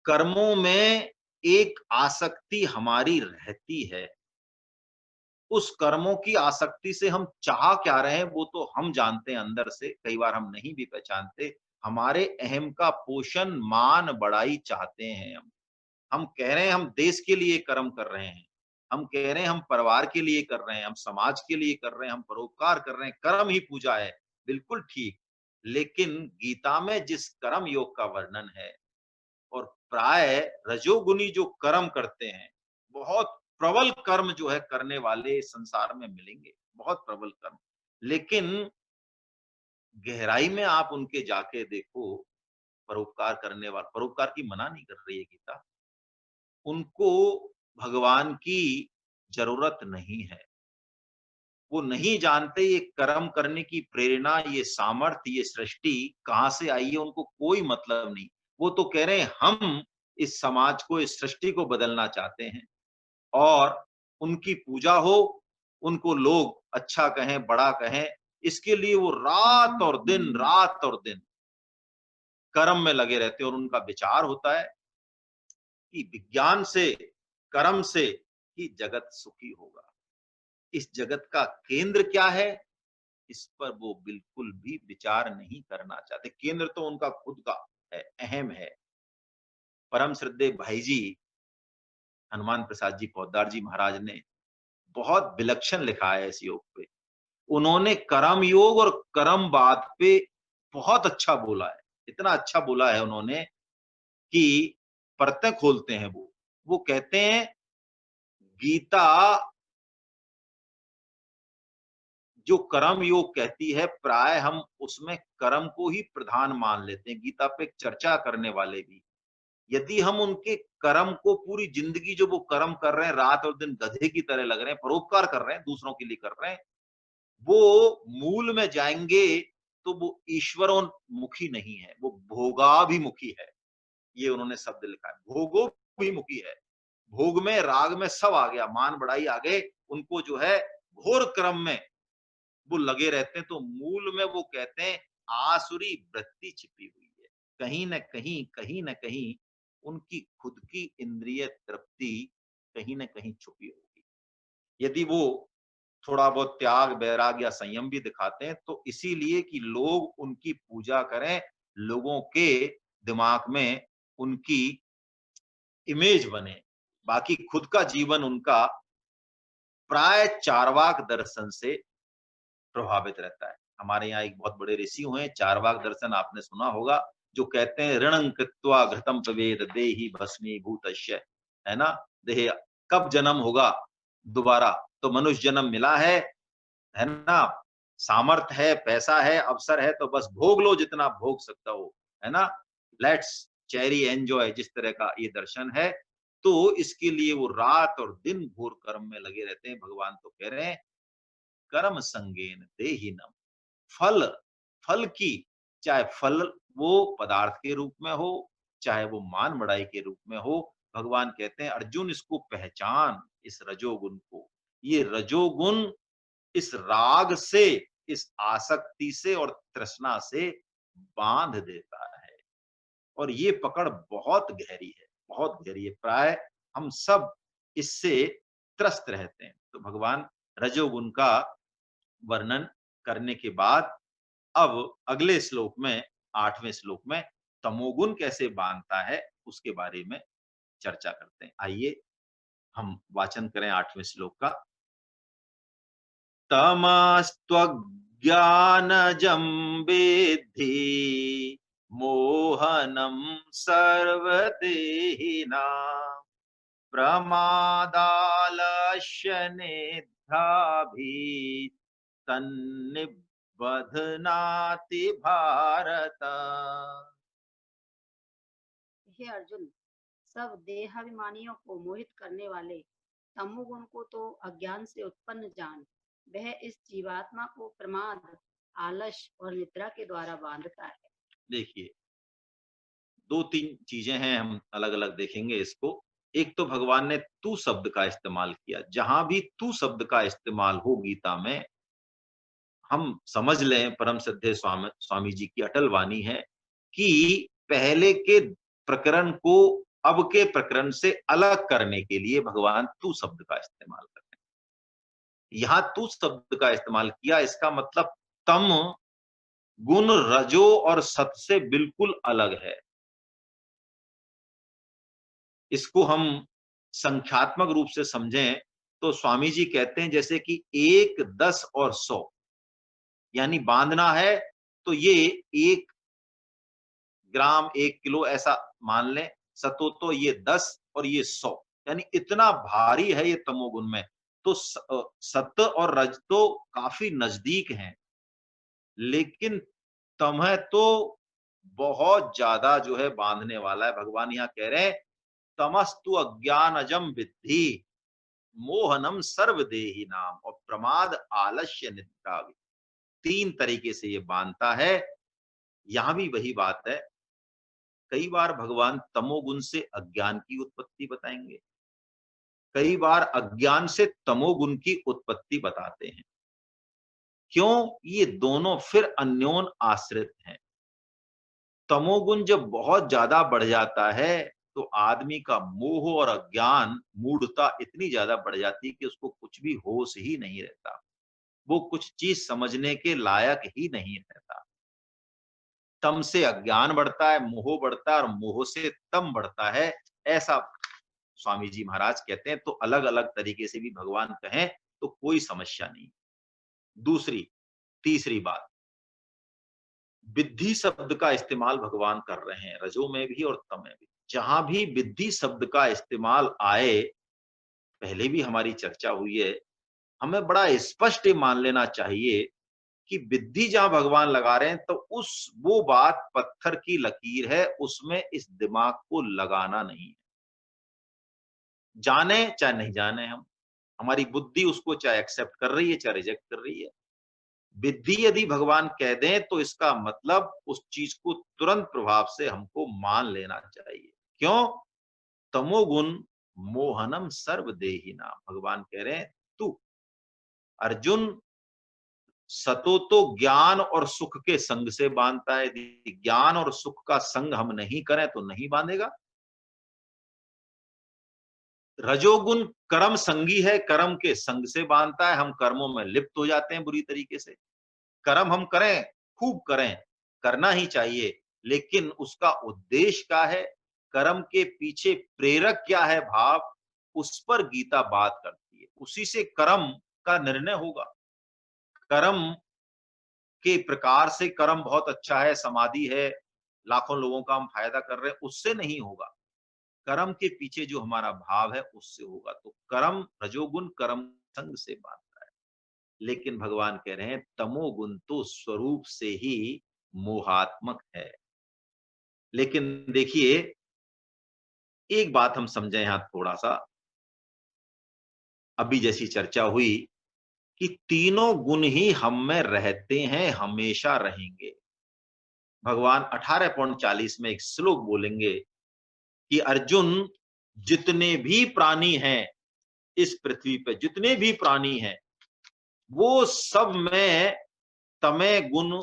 कर्मों में एक आसक्ति हमारी रहती है। उस कर्मों की आसक्ति से हम चाह क्या रहे हैं, वो तो हम जानते हैं अंदर से, कई बार हम नहीं भी पहचानते। हमारे अहम का पोषण, मान बढ़ाई चाहते हैं हम। कह रहे हैं हम देश के लिए कर्म कर रहे हैं, हम कह रहे हैं हम परिवार के लिए कर रहे हैं, हम समाज के लिए कर रहे हैं, हम परोपकार कर रहे हैं, कर्म ही पूजा है, बिल्कुल ठीक। लेकिन गीता में जिस कर्म योग का वर्णन है, और प्राय रजोगुनी जो कर्म करते हैं, बहुत प्रबल कर्म जो है करने वाले संसार में मिलेंगे, बहुत प्रबल कर्म। लेकिन गहराई में आप उनके जाके देखो, परोपकार करने वाला, परोपकार की मना नहीं कर रही है गीता, उनको भगवान की जरूरत नहीं है। वो नहीं जानते ये कर्म करने की प्रेरणा, ये सामर्थ्य, ये सृष्टि कहाँ से आई है, उनको कोई मतलब नहीं। वो तो कह रहे हैं हम इस समाज को, इस सृष्टि को बदलना चाहते हैं और उनकी पूजा हो, उनको लोग अच्छा कहें, बड़ा कहें, इसके लिए वो रात और दिन कर्म में लगे रहते हैं और उनका विचार होता है कि विज्ञान से, कर्म से ही जगत सुखी होगा। इस जगत का केंद्र क्या है, इस पर वो बिल्कुल भी विचार नहीं करना चाहते। केंद्र तो उनका खुद का है, अहम है। परम श्रद्धेय भाई जी हनुमान प्रसाद जी पोद्दार जी महाराज ने बहुत विलक्षण लिखा है इस योग पे। उन्होंने कर्म योग और कर्मवाद पे बहुत अच्छा बोला है। इतना अच्छा बोला है उन्होंने कि परतें खोलते हैं वो। वो कहते हैं गीता जो कर्म योग कहती है, प्राय हम उसमें कर्म को ही प्रधान मान लेते हैं। गीता पे चर्चा करने वाले भी, यदि हम उनके कर्म को, पूरी जिंदगी जो वो कर्म कर रहे हैं, रात और दिन गधे की तरह लग रहे हैं, परोपकार कर रहे हैं, दूसरों के लिए कर रहे हैं, वो मूल में जाएंगे तो वो ईश्वरोन्मुखी नहीं है, वो भोगाभिमुखी है। ये उन्होंने शब्द लिखा है, भोगोभिमुखी है। भोग में, राग में सब आ गया, मान बढ़ाई आ गए, उनको जो है घोर क्रम में वो लगे रहते हैं। तो मूल में वो कहते हैं आसुरी वृत्ति छिपी हुई है। कहीं न कहीं उनकी खुद की इंद्रिय तृप्ति कहीं न कहीं छुपी होगी। यदि वो थोड़ा बहुत त्याग, वैराग या संयम भी दिखाते हैं तो इसीलिए कि लोग उनकी पूजा करें, लोगों के दिमाग में उनकी इमेज बने। बाकी खुद का जीवन उनका प्राय चार्वाक दर्शन से प्रभावित रहता है। हमारे यहाँ एक बहुत बड़े ऋषि हुए हैं, चार्वाक दर्शन आपने सुना होगा, जो कहते हैं ऋणं कृत्वा घृतं प्रवेद देहि भस्मीभूतस्य, है ना? देह कब जन्म होगा दोबारा? तो मनुष्य जन्म मिला है ना? सामर्थ है, पैसा है, अवसर है, तो बस भोग लो जितना भोग सकता हो, है ना? लेट्स चेरी एन्जॉय, जिस तरह का ये दर्शन है। तो इसके लिए वो रात और दिन घोर कर्म में लगे रहते हैं। भगवान तो कह रहे हैं कर्म संगेन देहिनम, फल, फल की, चाहे फल वो पदार्थ के रूप में हो, चाहे वो मान बढ़ाई के रूप में हो, भगवान कहते हैं अर्जुन इसको पहचान, इस रजोगुण को। ये रजोगुण इस राग से, इस आसक्ति से और तृष्णा से बांध देता है और ये पकड़ बहुत गहरी है, बहुत गहरी है। प्राय हम सब इससे त्रस्त रहते हैं। तो भगवान रजोगुण का वर्णन करने के बाद अब अगले श्लोक में, 8वें श्लोक में तमोगुण कैसे बांधता है उसके बारे में चर्चा करते हैं। आइए हम वाचन करें 8वें श्लोक का। तमस्त्वज्ञानजं विद्धि मोहनं सर्वदेहिनां प्रमादालस्य निद्राभिः तन्निबध्नाति भारत। हे अर्जुन, सब देहाभिमानियों को मोहित करने वाले तमोगुण को तो अज्ञान से उत्पन्न जान। वह इस जीवात्मा को प्रमाद, आलस्य और निद्रा के द्वारा बांधता है। देखिए, दो तीन चीजें हैं, हम अलग अलग देखेंगे इसको। एक तो भगवान ने तू शब्द का इस्तेमाल किया। जहां भी तू शब्द का इस्तेमाल हो गीता में, हम समझ लें परम श्रद्धेय स्वामी जी की अटल वाणी है कि पहले के प्रकरण को अब के प्रकरण से अलग करने के लिए भगवान तू शब्द का इस्तेमाल करते हैं। यहाँ तू शब्द का इस्तेमाल किया, इसका मतलब तम गुण रजो और सत से बिल्कुल अलग है। इसको हम संख्यात्मक रूप से समझें तो स्वामी जी कहते हैं जैसे कि 1, 10 और 100, यानी बांधना है तो ये 1 ग्राम, 1 किलो ऐसा मान लें। सतो तो ये 10 और ये 100, यानी इतना भारी है ये तमोगुण में। तो सत और रज तो काफी नजदीक हैं, लेकिन तमह तो बहुत ज्यादा जो है बांधने वाला है। भगवान यहाँ कह रहे हैं तमस्तु अज्ञानजम विद्धि मोहनम सर्वदेही नाम, और प्रमाद आलस्य निद्रा, तीन तरीके से ये बांधता है। यहां भी वही बात है, कई बार भगवान तमोगुण से अज्ञान की उत्पत्ति बताएंगे, कई बार अज्ञान से तमोगुण की उत्पत्ति बताते हैं। क्यों? ये दोनों फिर अन्योन आश्रित हैं। तमोगुण जब बहुत ज्यादा बढ़ जाता है तो आदमी का मोह और अज्ञान, मूढ़ता इतनी ज्यादा बढ़ जाती है कि उसको कुछ भी होश ही नहीं रहता, वो कुछ चीज समझने के लायक ही नहीं रहता। तम से अज्ञान बढ़ता है, मोह बढ़ता है, और मोह से तम बढ़ता है, ऐसा स्वामी जी महाराज कहते हैं। तो अलग अलग तरीके से भी भगवान कहें तो कोई समस्या नहीं। दूसरी तीसरी बात, विद्धि शब्द का इस्तेमाल भगवान कर रहे हैं रजो में भी और तम में भी। जहां भी विद्धि शब्द का इस्तेमाल आए, पहले भी हमारी चर्चा हुई है, हमें बड़ा स्पष्ट मान लेना चाहिए कि विद्धि जहां भगवान लगा रहे हैं तो उस वो बात पत्थर की लकीर है, उसमें इस दिमाग को लगाना नहीं है। जाने चाहे नहीं जाने, हम हमारी बुद्धि उसको चाहे एक्सेप्ट कर रही है चाहे रिजेक्ट कर रही है, विद्धि यदि भगवान कह दें तो इसका मतलब उस चीज को तुरंत प्रभाव से हमको मान लेना चाहिए। क्यों? तमोगुण मोहनम सर्वदेही नाम, भगवान कह रहे हैं तू अर्जुन, सतो तो ज्ञान और सुख के संग से बांधता है, यदि ज्ञान और सुख का संग हम नहीं करें तो नहीं बांधेगा। रजोगुण कर्म संगी है, कर्म के संग से बांधता है, हम कर्मों में लिप्त हो जाते हैं बुरी तरीके से। कर्म हम करें, खूब करें, करना ही चाहिए, लेकिन उसका उद्देश्य क्या है, कर्म के पीछे प्रेरक क्या है भाव, उस पर गीता बात करती है। उसी से कर्म का निर्णय होगा। कर्म के प्रकार से कर्म बहुत अच्छा है, समाधि है, लाखों लोगों का हम फायदा कर रहे हैं, उससे नहीं होगा। कर्म के पीछे जो हमारा भाव है उससे होगा। तो कर्म, रजोगुण कर्म संग से बांधता है, लेकिन भगवान कह रहे हैं तमोगुण तो स्वरूप से ही मोहात्मक है। लेकिन देखिए, एक बात हम समझे यहां थोड़ा सा, अभी जैसी चर्चा हुई कि तीनों गुण ही हम में रहते हैं, हमेशा रहेंगे। भगवान 18.40 में एक श्लोक बोलेंगे कि अर्जुन, जितने भी प्राणी हैं इस पृथ्वी पे, जितने भी प्राणी हैं, वो सब में तमय गुण,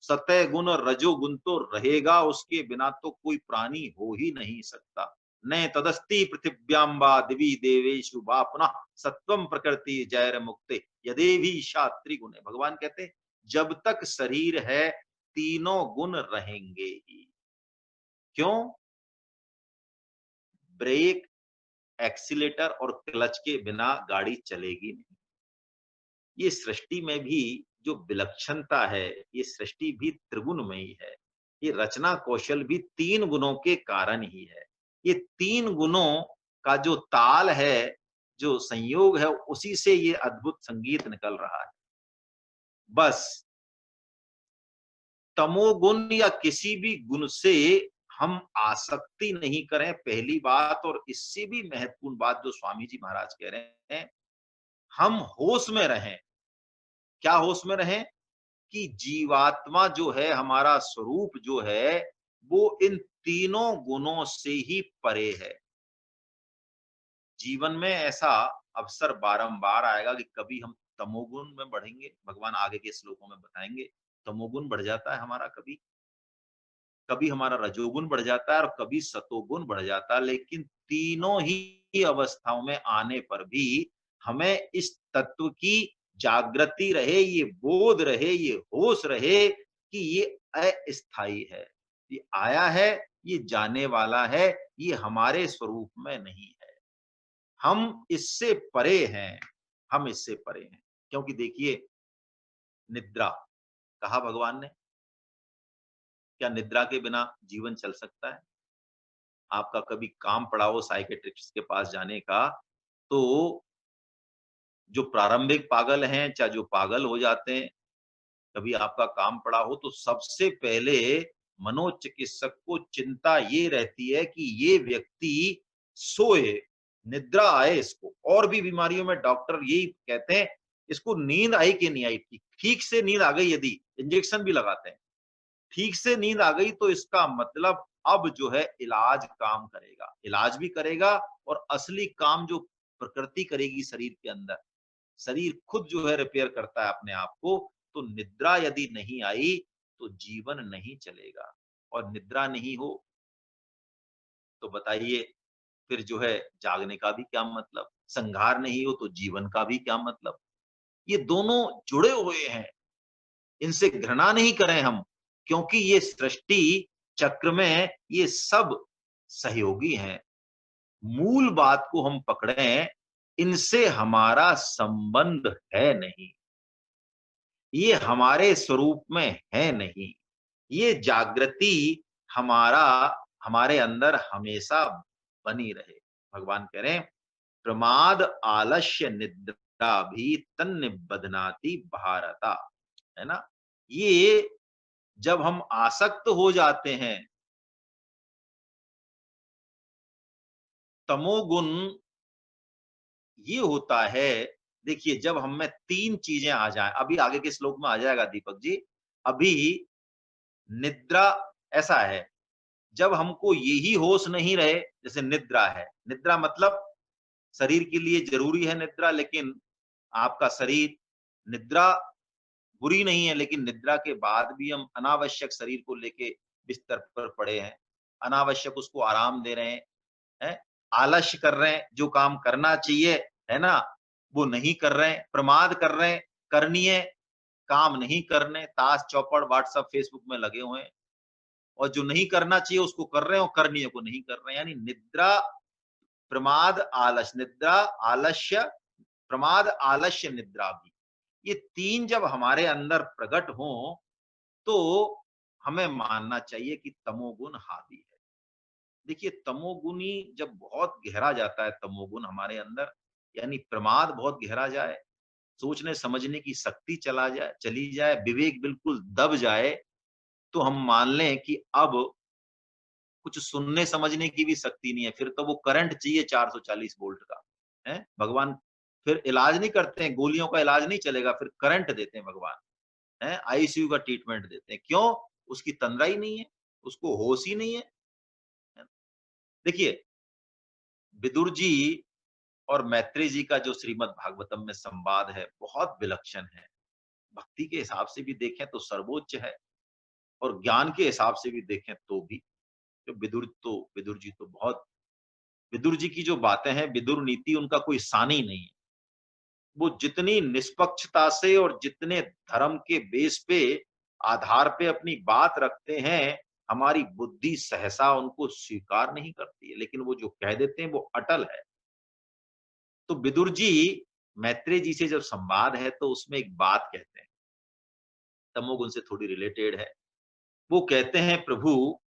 सतय गुण और रजोगुण तो रहेगा, उसके बिना तो कोई प्राणी हो ही नहीं सकता। न तदस्ति पृथिव्याम वा दिवि देवेषु वा पुनः सत्वम प्रकृति जैर मुक्ते यदेवी शास्त्री गुण। भगवान कहते हैं जब तक शरीर है तीनों गुण रहेंगे ही। क्यों? ब्रेक, एक्सीलेटर और क्लच के बिना गाड़ी चलेगी नहीं। ये सृष्टि में भी जो विलक्षणता है, ये सृष्टि भी त्रिगुणमयी है। ये रचना कौशल भी तीन गुणों के कारण ही है। ये तीन गुणों का जो ताल है, जो संयोग है, उसी से ये अद्भुत संगीत निकल रहा है। बस तमोगुण या किसी भी गुण से हम आसक्ति नहीं करें, पहली बात। और इससे भी महत्वपूर्ण बात जो स्वामी जी महाराज कह रहे हैं, हम होश में रहें। क्या होश में रहें? कि जीवात्मा जो है, हमारा स्वरूप जो है, वो इन तीनों गुणों से ही परे है। जीवन में ऐसा अवसर बारंबार आएगा कि कभी हम तमोगुण में बढ़ेंगे, भगवान आगे के श्लोकों में बताएंगे। तमोगुण बढ़ जाता है हमारा, कभी कभी हमारा रजोगुण बढ़ जाता है और कभी सतोगुण बढ़ जाता है। लेकिन तीनों ही अवस्थाओं में आने पर भी हमें इस तत्व की जागृति रहे, ये बोध रहे, ये होश रहे कि ये अस्थाई है, ये आया है, ये जाने वाला है, ये हमारे स्वरूप में नहीं है। हम इससे परे हैं, हम इससे परे हैं। क्योंकि देखिए, निद्रा कहा भगवान ने, क्या निद्रा के बिना जीवन चल सकता है? आपका कभी काम पड़ा हो साइकियाट्रिस्ट के पास जाने का, तो जो प्रारंभिक पागल हैं, चाहे जो पागल हो जाते हैं, कभी आपका काम पड़ा हो तो सबसे पहले मनोचिकित्सक को चिंता ये रहती है कि ये व्यक्ति सोए, निद्रा आए इसको। और भी बीमारियों में डॉक्टर यही कहते हैं, इसको नींद आई कि नहीं आई, ठीक से नींद आ गई, यदि इंजेक्शन भी लगाते हैं, ठीक से नींद आ गई तो इसका मतलब अब जो है इलाज काम करेगा, इलाज भी करेगा और असली काम जो प्रकृति करेगी शरीर के अंदर, शरीर खुद जो है रिपेयर करता है अपने आप को। तो निद्रा यदि नहीं आई तो जीवन नहीं चलेगा, और निद्रा नहीं हो तो बताइए फिर जो है जागने का भी क्या मतलब, संघार नहीं हो तो जीवन का भी क्या मतलब। ये दोनों जुड़े हुए हैं, इनसे घृणा नहीं करें हम, क्योंकि ये सृष्टि चक्र में ये सब सहयोगी हैं। मूल बात को हम पकड़ें, इनसे हमारा संबंध है नहीं, ये हमारे स्वरूप में है नहीं। ये जागृति हमारा हमारे अंदर हमेशा बनी रहे। भगवान कह रहे हैं, प्रमाद आलस्य निद्रा भी तन्न बदनाति भारता, है ना। ये जब हम आसक्त हो जाते हैं, तमोगुण ये होता है। देखिए जब हम में तीन चीजें आ जाएं, अभी आगे के श्लोक में आ जाएगा दीपक जी। अभी निद्रा ऐसा है, जब हमको यही होश नहीं रहे, जैसे निद्रा है, निद्रा मतलब शरीर के लिए जरूरी है निद्रा, लेकिन आपका शरीर, निद्रा बुरी नहीं है, लेकिन निद्रा के बाद भी हम अनावश्यक शरीर को लेके बिस्तर पर पड़े हैं, अनावश्यक उसको आराम दे रहे हैं, आलस्य कर रहे हैं, जो काम करना चाहिए, है ना, वो नहीं कर रहे हैं, प्रमाद कर रहे हैं, करनीय काम नहीं करने, ताश चौपड़ व्हाट्सएप फेसबुक में लगे हुए हैं, और जो नहीं करना चाहिए उसको कर रहे हैं और करनीय को नहीं कर रहे हैं। यानी निद्रा, प्रमाद, आलस्य, निद्रा, आलस्य, प्रमाद, आलस्य, निद्रा भी, ये तीन जब हमारे अंदर प्रकट हो तो हमें मानना चाहिए कि तमोगुण हावी है। देखिए तमोगुणी जब बहुत गहरा जाता है, तमोगुण हमारे अंदर, यानी प्रमाद बहुत गहरा जाए, सोचने समझने की शक्ति चली जाए, विवेक बिल्कुल दब जाए, तो हम मान लें कि अब कुछ सुनने समझने की भी शक्ति नहीं है, फिर तो वो करंट चाहिए 440 वोल्ट का, है भगवान। फिर इलाज नहीं करते हैं, गोलियों का इलाज नहीं चलेगा, फिर करंट देते हैं भगवान, है आईसीयू का ट्रीटमेंट देते हैं। क्यों? उसकी तंद्रा ही नहीं है, उसको होश ही नहीं है। देखिए विदुर जी और मैत्री जी का जो श्रीमद् भागवतम में संवाद है बहुत विलक्षण है। भक्ति के हिसाब से भी देखें तो सर्वोच्च है, और ज्ञान के हिसाब से भी देखें तो भी। तो विदुर जी तो बहुत, विदुर जी की जो बातें हैं, विदुर नीति उनका कोई सानी नहीं है। वो जितनी निष्पक्षता से और जितने धर्म के बेस पे, आधार पे अपनी बात रखते हैं, हमारी बुद्धि सहसा उनको स्वीकार नहीं करती है, लेकिन वो जो कह देते हैं वो अटल है। तो विदुर जी मैत्रेय जी से जब संवाद है तो उसमें एक बात कहते हैं, तमोगुण से थोड़ी रिलेटेड है। वो कहते हैं, प्रभु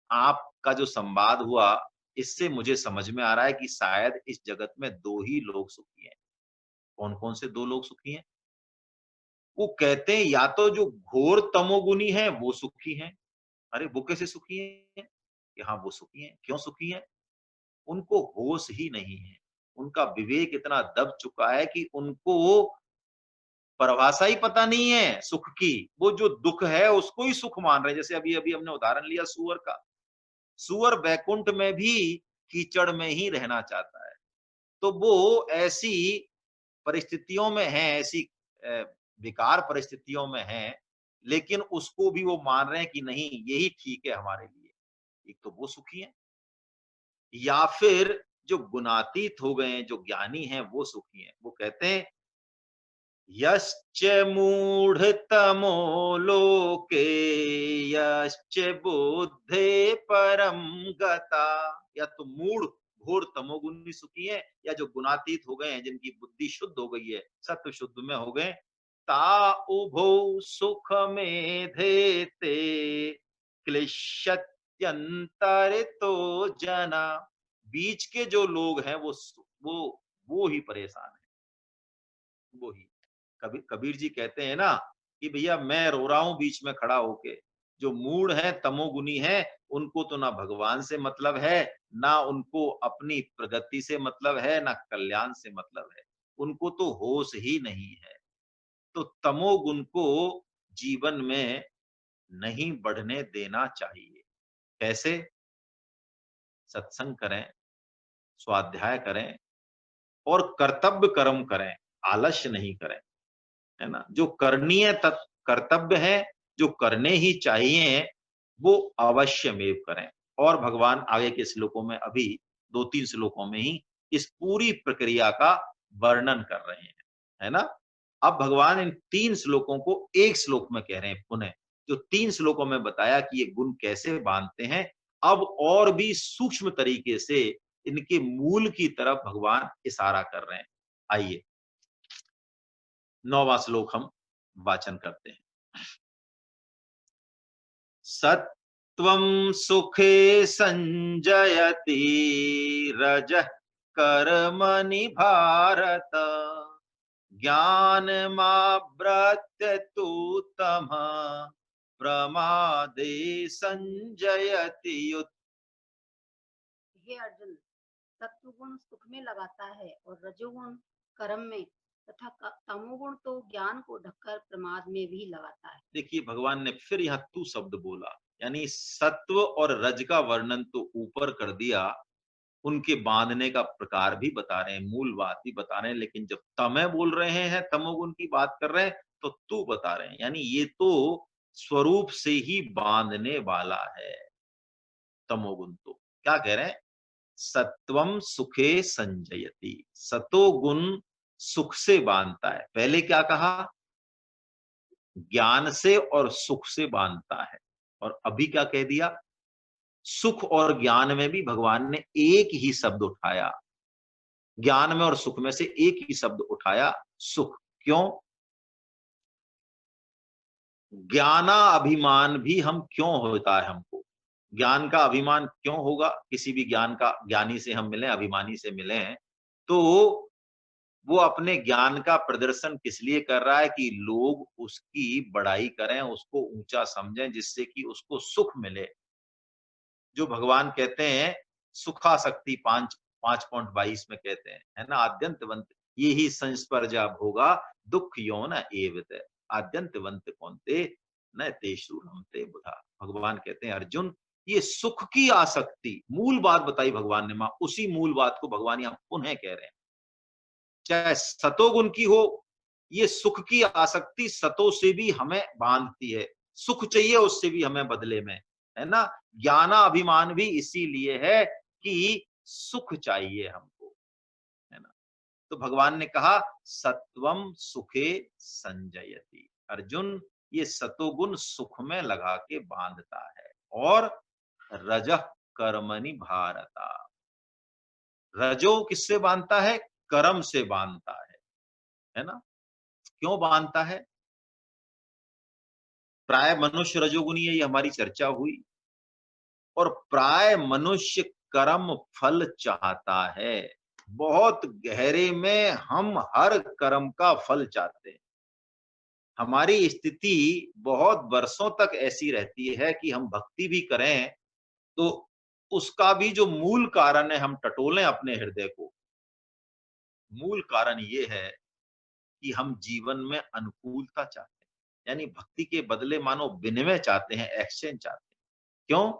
आपका जो संवाद हुआ, इससे मुझे समझ में आ रहा है कि शायद इस जगत में दो ही लोग सुखी हैं। कौन कौन से दो लोग सुखी हैं? वो कहते हैं या तो जो घोर तमोगुनी है वो सुखी हैं। अरे वो कैसे सुखी हैं? कि हाँ वो सुखी हैं। क्यों सुखी हैं? उनको होश ही नहीं है, उनका विवेक इतना दब चुका है कि उनको परिभाषा ही पता नहीं है सुख की। वो जो दुख है उसको ही सुख मान रहे हैं। जैसे अभी अभी हमने उदाहरण लिया सुअर का, सुअर बैकुंठ में भी कीचड़ में ही रहना चाहता है। तो वो ऐसी परिस्थितियों में है, ऐसी अ, बेकार परिस्थितियों में है, लेकिन उसको भी वो मान रहे हैं कि नहीं यही ठीक है हमारे लिए। एक तो वो सुखी है, या फिर जो गुणातीत हो गए हैं, जो ज्ञानी हैं वो सुखी हैं। वो कहते हैं, यश्च मूढ़तमो लोके यश्च बुद्धे परम गता। या तो मूढ़ घोर तमोगुनी सुखी है, या जो गुणातीत हो गए हैं, जिनकी बुद्धि शुद्ध हो गई है, सत्व शुद्ध में हो गए, ता उभो सुख मेधेते क्लिश्यत्यंतरितो जना। बीच के जो लोग हैं वो ही परेशान है, वो ही। कबीर जी कहते हैं ना कि भैया मैं रो रहा हूं बीच में खड़ा होके, जो मूढ़ है, तमोगुनी है, उनको तो ना भगवान से मतलब है, ना उनको अपनी प्रगति से मतलब है, ना कल्याण से मतलब है। उनको तो होश ही नहीं है। तो तमोगुण को जीवन में नहीं बढ़ने देना चाहिए। कैसे? सत्संग करें, स्वाध्याय करें और कर्तव्य कर्म करें, आलस्य नहीं करें, है ना? जो करणीय कर्तव्य है, जो करने ही चाहिए, वो अवश्यमेव करें। और भगवान आगे के श्लोकों में, अभी 2-3 श्लोकों में ही इस पूरी प्रक्रिया का वर्णन कर रहे हैं, है ना? अब भगवान इन 3 श्लोकों को एक श्लोक में कह रहे हैं पुनः। जो 3 श्लोकों में बताया कि ये गुण कैसे बांधते हैं, अब और भी सूक्ष्म तरीके से इनके मूल की तरफ भगवान इशारा कर रहे हैं। आइए 9वां श्लोक हम वाचन करते हैं। सत्वं सुखे संजयति रजः कर्मणि भारत ज्ञानमावृत्य तु तमः प्रमादे संजयति युत। हे अर्जुन, सत्वगुण सुख में लगाता है और रजोगुण कर्म में तथा तमोगुण तो ज्ञान को ढककर प्रमाद में भी लगाता है। देखिए भगवान ने फिर यहाँ तू शब्द बोला, यानी सत्व और रज का वर्णन तो ऊपर कर दिया, उनके बांधने का प्रकार भी बता रहे हैं, मूल बात भी बता रहे हैं, लेकिन जब तमय बोल रहे हैं, तमोगुण की बात कर रहे हैं, तो तू बता रहे हैं, यानी ये तो स्वरूप से ही बांधने वाला है। तमोगुण तो क्या कह रहे हैं? सत्वम सुखे संजयति, सतोगुण सुख से बांधता है। पहले क्या कहा? ज्ञान से और सुख से बांधता है। और अभी क्या कह दिया? सुख और ज्ञान में भी भगवान ने एक ही शब्द उठाया। ज्ञान में और सुख में से एक ही शब्द उठाया, सुख। क्यों? ज्ञानाभिमान भी हम क्यों होता है हमको? ज्ञान का अभिमान क्यों होगा? किसी भी ज्ञान का, ज्ञानी से हम मिले, अभिमानी से मिले हैं, तो वो अपने ज्ञान का प्रदर्शन किस लिए कर रहा है? कि लोग उसकी बड़ाई करें, उसको ऊंचा समझें, जिससे कि उसको सुख मिले। जो भगवान कहते हैं सुखासक्ति 5.22 में कहते हैं, है ना, आद्यंतवंत ये ही संस्पर्जा भोगा दुख यौन एवत आद्यंतवंत कौनते न तेषु रमते बुधा। भगवान कहते हैं अर्जुन, ये सुख की आसक्ति, मूल बात बताई भगवान ने, मां उसी मूल बात को भगवान यहाँ पुनः कह रहे हैं। चाहे सतोगुण की हो, ये सुख की आसक्ति सतो से भी हमें बांधती है, सुख चाहिए उससे भी हमें बदले में, है ना। ज्ञाना अभिमान भी इसीलिए है कि सुख चाहिए हमको, है ना। तो भगवान ने कहा सत्वम सुखे संजयति, अर्जुन ये सतोगुण सुख में लगा के बांधता है। और रजः कर्मणि भारता, रजो किससे बांधता है? कर्म से बांधता है ना। क्यों बांधता है? प्राय मनुष्य रजोगुनी है, ये हमारी चर्चा हुई। और प्राय मनुष्य कर्म फल चाहता है, बहुत गहरे में हम हर कर्म का फल चाहते हैं। हमारी स्थिति बहुत वर्षों तक ऐसी रहती है कि हम भक्ति भी करें तो उसका भी जो मूल कारण है, हम टटोलें अपने हृदय को। मूल कारण ये है कि हम जीवन में अनुकूलता चाहते हैं, यानी भक्ति के बदले मानो विनिमय चाहते हैं, एक्सचेंज चाहते हैं। क्यों?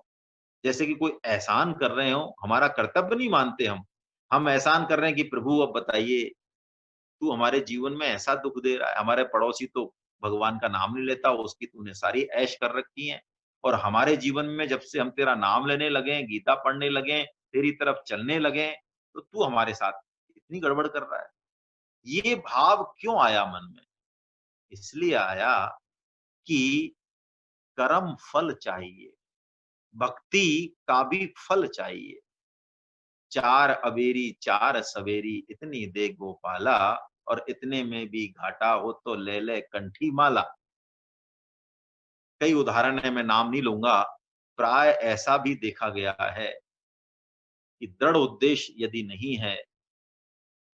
जैसे कि कोई एहसान कर रहे हो, हमारा कर्तव्य नहीं मानते हम एहसान कर रहे हैं कि प्रभु अब बताइए, तू हमारे जीवन में ऐसा दुख दे रहा है, हमारे पड़ोसी तो भगवान का नाम नहीं लेता, उसकी तूने सारी ऐश कर रखी है, और हमारे जीवन में जब से हम तेरा नाम लेने लगे, गीता पढ़ने लगे, तेरी तरफ चलने लगे, तो तू हमारे साथ इतनी गड़बड़ कर रहा है। ये भाव क्यों आया मन में? इसलिए आया कि कर्म फल चाहिए, भक्ति का भी फल चाहिए। चार अबेरी चार सवेरी इतनी दे गोपाला, और इतने में भी घाटा हो तो ले ले कंठी माला। कई उदाहरण है, मैं नाम नहीं लूंगा। प्राय ऐसा भी देखा गया है कि दृढ़ उद्देश्य यदि नहीं है,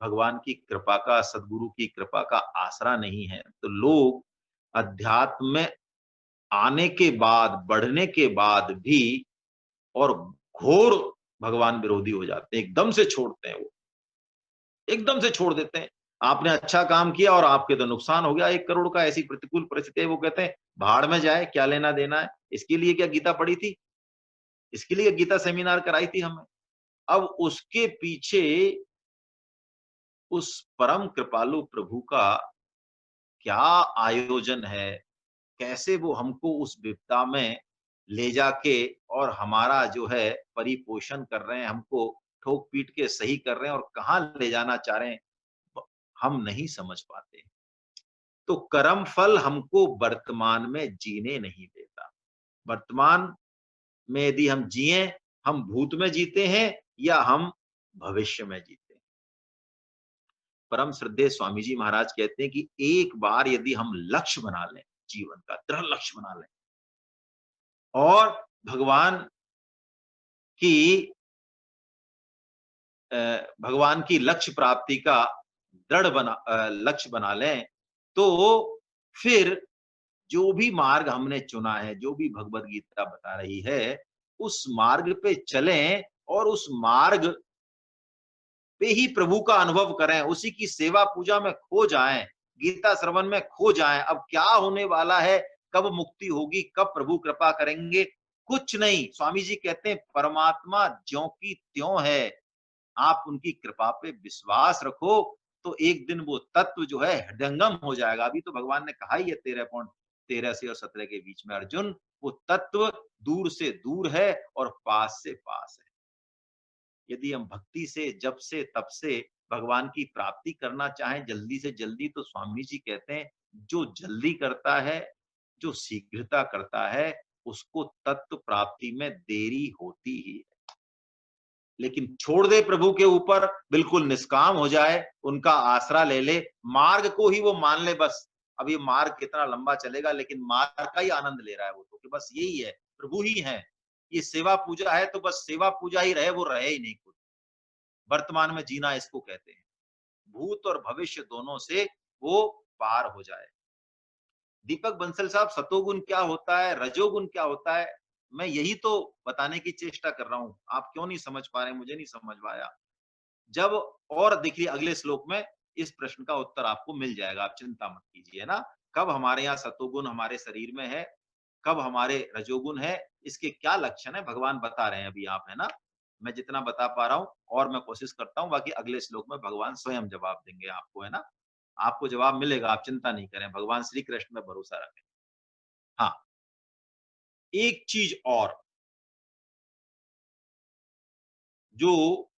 भगवान की कृपा का, सदगुरु की कृपा का आसरा नहीं है, तो लोग अध्यात्म में आने के बाद, बढ़ने के बाद भी और घोर भगवान विरोधी हो जाते हैं, एकदम से छोड़ते हैं वो, एकदम से छोड़ देते हैं। आपने अच्छा काम किया और आपके तो नुकसान हो गया 1 करोड़ का, ऐसी प्रतिकूल परिस्थिति है, वो कहते हैं भाड़ में जाए, क्या लेना देना है, इसके लिए क्या गीता पढ़ी थी, इसके लिए गीता सेमिनार कराई थी हमने। अब उसके पीछे उस परम कृपालु प्रभु का क्या आयोजन है, कैसे वो हमको उस विपदा में ले जाके और हमारा जो है परिपोषण कर रहे हैं, हमको ठोक पीट के सही कर रहे हैं और कहाँ ले जाना चाह रहे हैं, हम नहीं समझ पाते। तो कर्म फल हमको वर्तमान में जीने नहीं देता। वर्तमान में यदि हम जिए, हम भूत में जीते हैं या हम भविष्य में जीते हैं। परम श्रद्धेय स्वामी जी महाराज कहते हैं कि एक बार यदि हम लक्ष्य बना लें, जीवन का दृढ़ लक्ष्य बना लें और भगवान की भगवान की लक्ष्य प्राप्ति का लक्ष्य बना लें, तो फिर जो भी मार्ग हमने चुना है, जो भी भगवत गीता बता रही है, उस मार्ग पे चलें और उस मार्ग पे ही प्रभु का अनुभव करें, उसी की सेवा पूजा में खो जाएं, गीता श्रवण में खो जाएं। अब क्या होने वाला है, कब मुक्ति होगी, कब प्रभु कृपा करेंगे, कुछ नहीं। स्वामी जी कहते हैं परमात्मा ज्यों की त्यों है, आप उनकी कृपा पे विश्वास रखो, तो एक दिन वो तत्व जो है हृदयंगम हो जाएगा। अभी तो भगवान ने कहा ही है 13 से और 17 के बीच में, अर्जुन वो तत्व दूर से दूर है और पास से पास है। यदि हम भक्ति से, जब से, तब से भगवान की प्राप्ति करना चाहें जल्दी से जल्दी, तो स्वामी जी कहते हैं जो जल्दी करता है, जो शीघ्रता करता है, उसको तत्व प्राप्ति में देरी होती ही है। लेकिन छोड़ दे प्रभु के ऊपर, बिल्कुल निष्काम हो जाए, उनका आसरा ले ले, मार्ग को ही वो मान ले बस। अब ये मार्ग कितना लंबा चलेगा, लेकिन मार्ग का ही आनंद ले रहा है वो तो, कि बस यही है, प्रभु ही है। ये सेवा पूजा है तो बस सेवा पूजा ही रहे, वो रहे ही नहीं कुछ। वर्तमान में जीना इसको कहते हैं। भूत और भविष्य दोनों से वो पार हो जाए। दीपक बंसल साहब, सतोगुण क्या होता है, रजोगुण क्या होता है, मैं यही तो बताने की चेष्टा कर रहा हूं। आप क्यों नहीं समझ पा रहे, मुझे नहीं समझ पाया। जब, और देखिए अगले श्लोक में इस प्रश्न का उत्तर आपको मिल जाएगा, आप चिंता मत कीजिए ना। कब हमारे यहाँ सतोगुण हमारे शरीर में है, कब हमारे रजोगुण है, इसके क्या लक्षण है, भगवान बता रहे हैं अभी आप, है ना। मैं जितना बता पा रहा हूं और मैं कोशिश करता हूं, बाकी अगले श्लोक में भगवान स्वयं जवाब देंगे आपको, है ना। आपको जवाब मिलेगा, आप चिंता नहीं करें, भगवान श्री कृष्ण में भरोसा रखें। हाँ, एक चीज और जो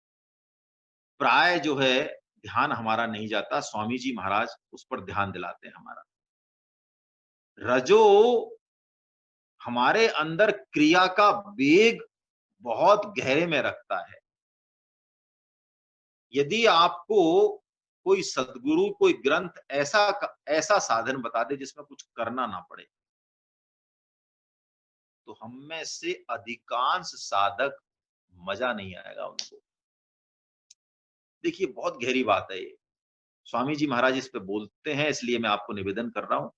प्राय जो है ध्यान हमारा नहीं जाता, स्वामी जी महाराज उस पर ध्यान दिलाते हैं हमारा। रजो हमारे अंदर क्रिया का वेग बहुत गहरे में रखता है। यदि आपको कोई सदगुरु, कोई ग्रंथ ऐसा साधन बता दे जिसमें कुछ करना ना पड़े, तो हम में से अधिकांश साधक मजा नहीं आएगा उनको। देखिए बहुत गहरी बात है ये, स्वामी जी महाराज इस पे बोलते हैं, इसलिए मैं आपको निवेदन कर रहा हूं।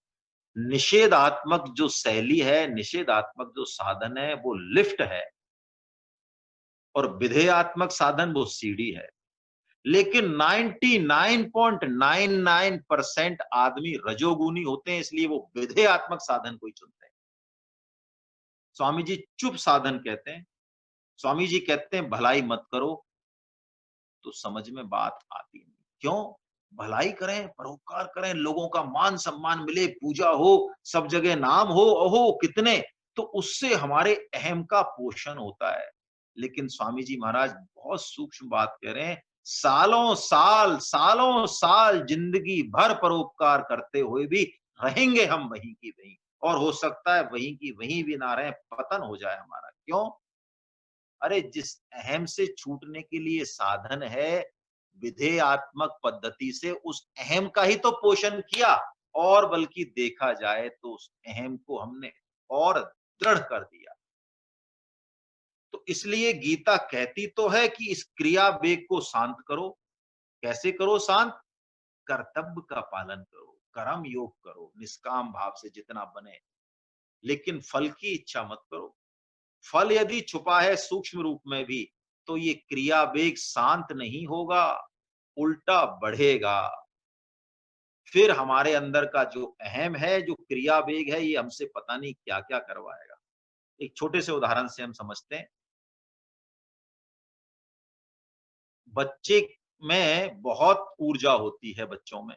निषेधात्मक जो शैली है, निषेधात्मक जो साधन है, वो लिफ्ट है, और विधेयात्मक साधन वो सीढ़ी है। लेकिन 99.99% आदमी रजोगुनी होते हैं, इसलिए वो विधेयात्मक साधन को ही चुनते हैं। स्वामी जी चुप साधन कहते हैं। स्वामी जी कहते हैं भलाई मत करो, तो समझ में बात आती नहीं। क्यों? भलाई करें, परोपकार करें, लोगों का मान सम्मान मिले, पूजा हो, सब जगह नाम हो, ओहो कितने, तो उससे हमारे अहम का पोषण होता है। लेकिन स्वामी जी महाराज बहुत सूक्ष्म बात कह रहे हैं, सालों साल जिंदगी भर परोपकार करते हुए भी रहेंगे हम वहीं की वहीं, और हो सकता है वहीं की वहीं भी ना रहे, पतन हो जाए हमारा। क्यों? अरे जिस अहम से छूटने के लिए साधन है, विधेयात्मक पद्धति से उस अहम का ही तो पोषण किया, और बल्कि देखा जाए तो उस अहम को हमने और दृढ़ कर दिया। तो इसलिए गीता कहती तो है कि इस क्रिया वेग को शांत करो। कैसे करो शांत? कर्तव्य का पालन करो, कर्म योग करो, निष्काम भाव से जितना बने। लेकिन फल की इच्छा मत करो। फल यदि छुपा है सूक्ष्म रूप में भी, तो ये क्रिया वेग शांत नहीं होगा, उल्टा बढ़ेगा। फिर हमारे अंदर का जो अहम है, जो क्रिया वेग है, ये हमसे पता नहीं क्या क्या करवाएगा। एक छोटे से उदाहरण से हम समझते हैं। बच्चे में बहुत ऊर्जा होती है, बच्चों में।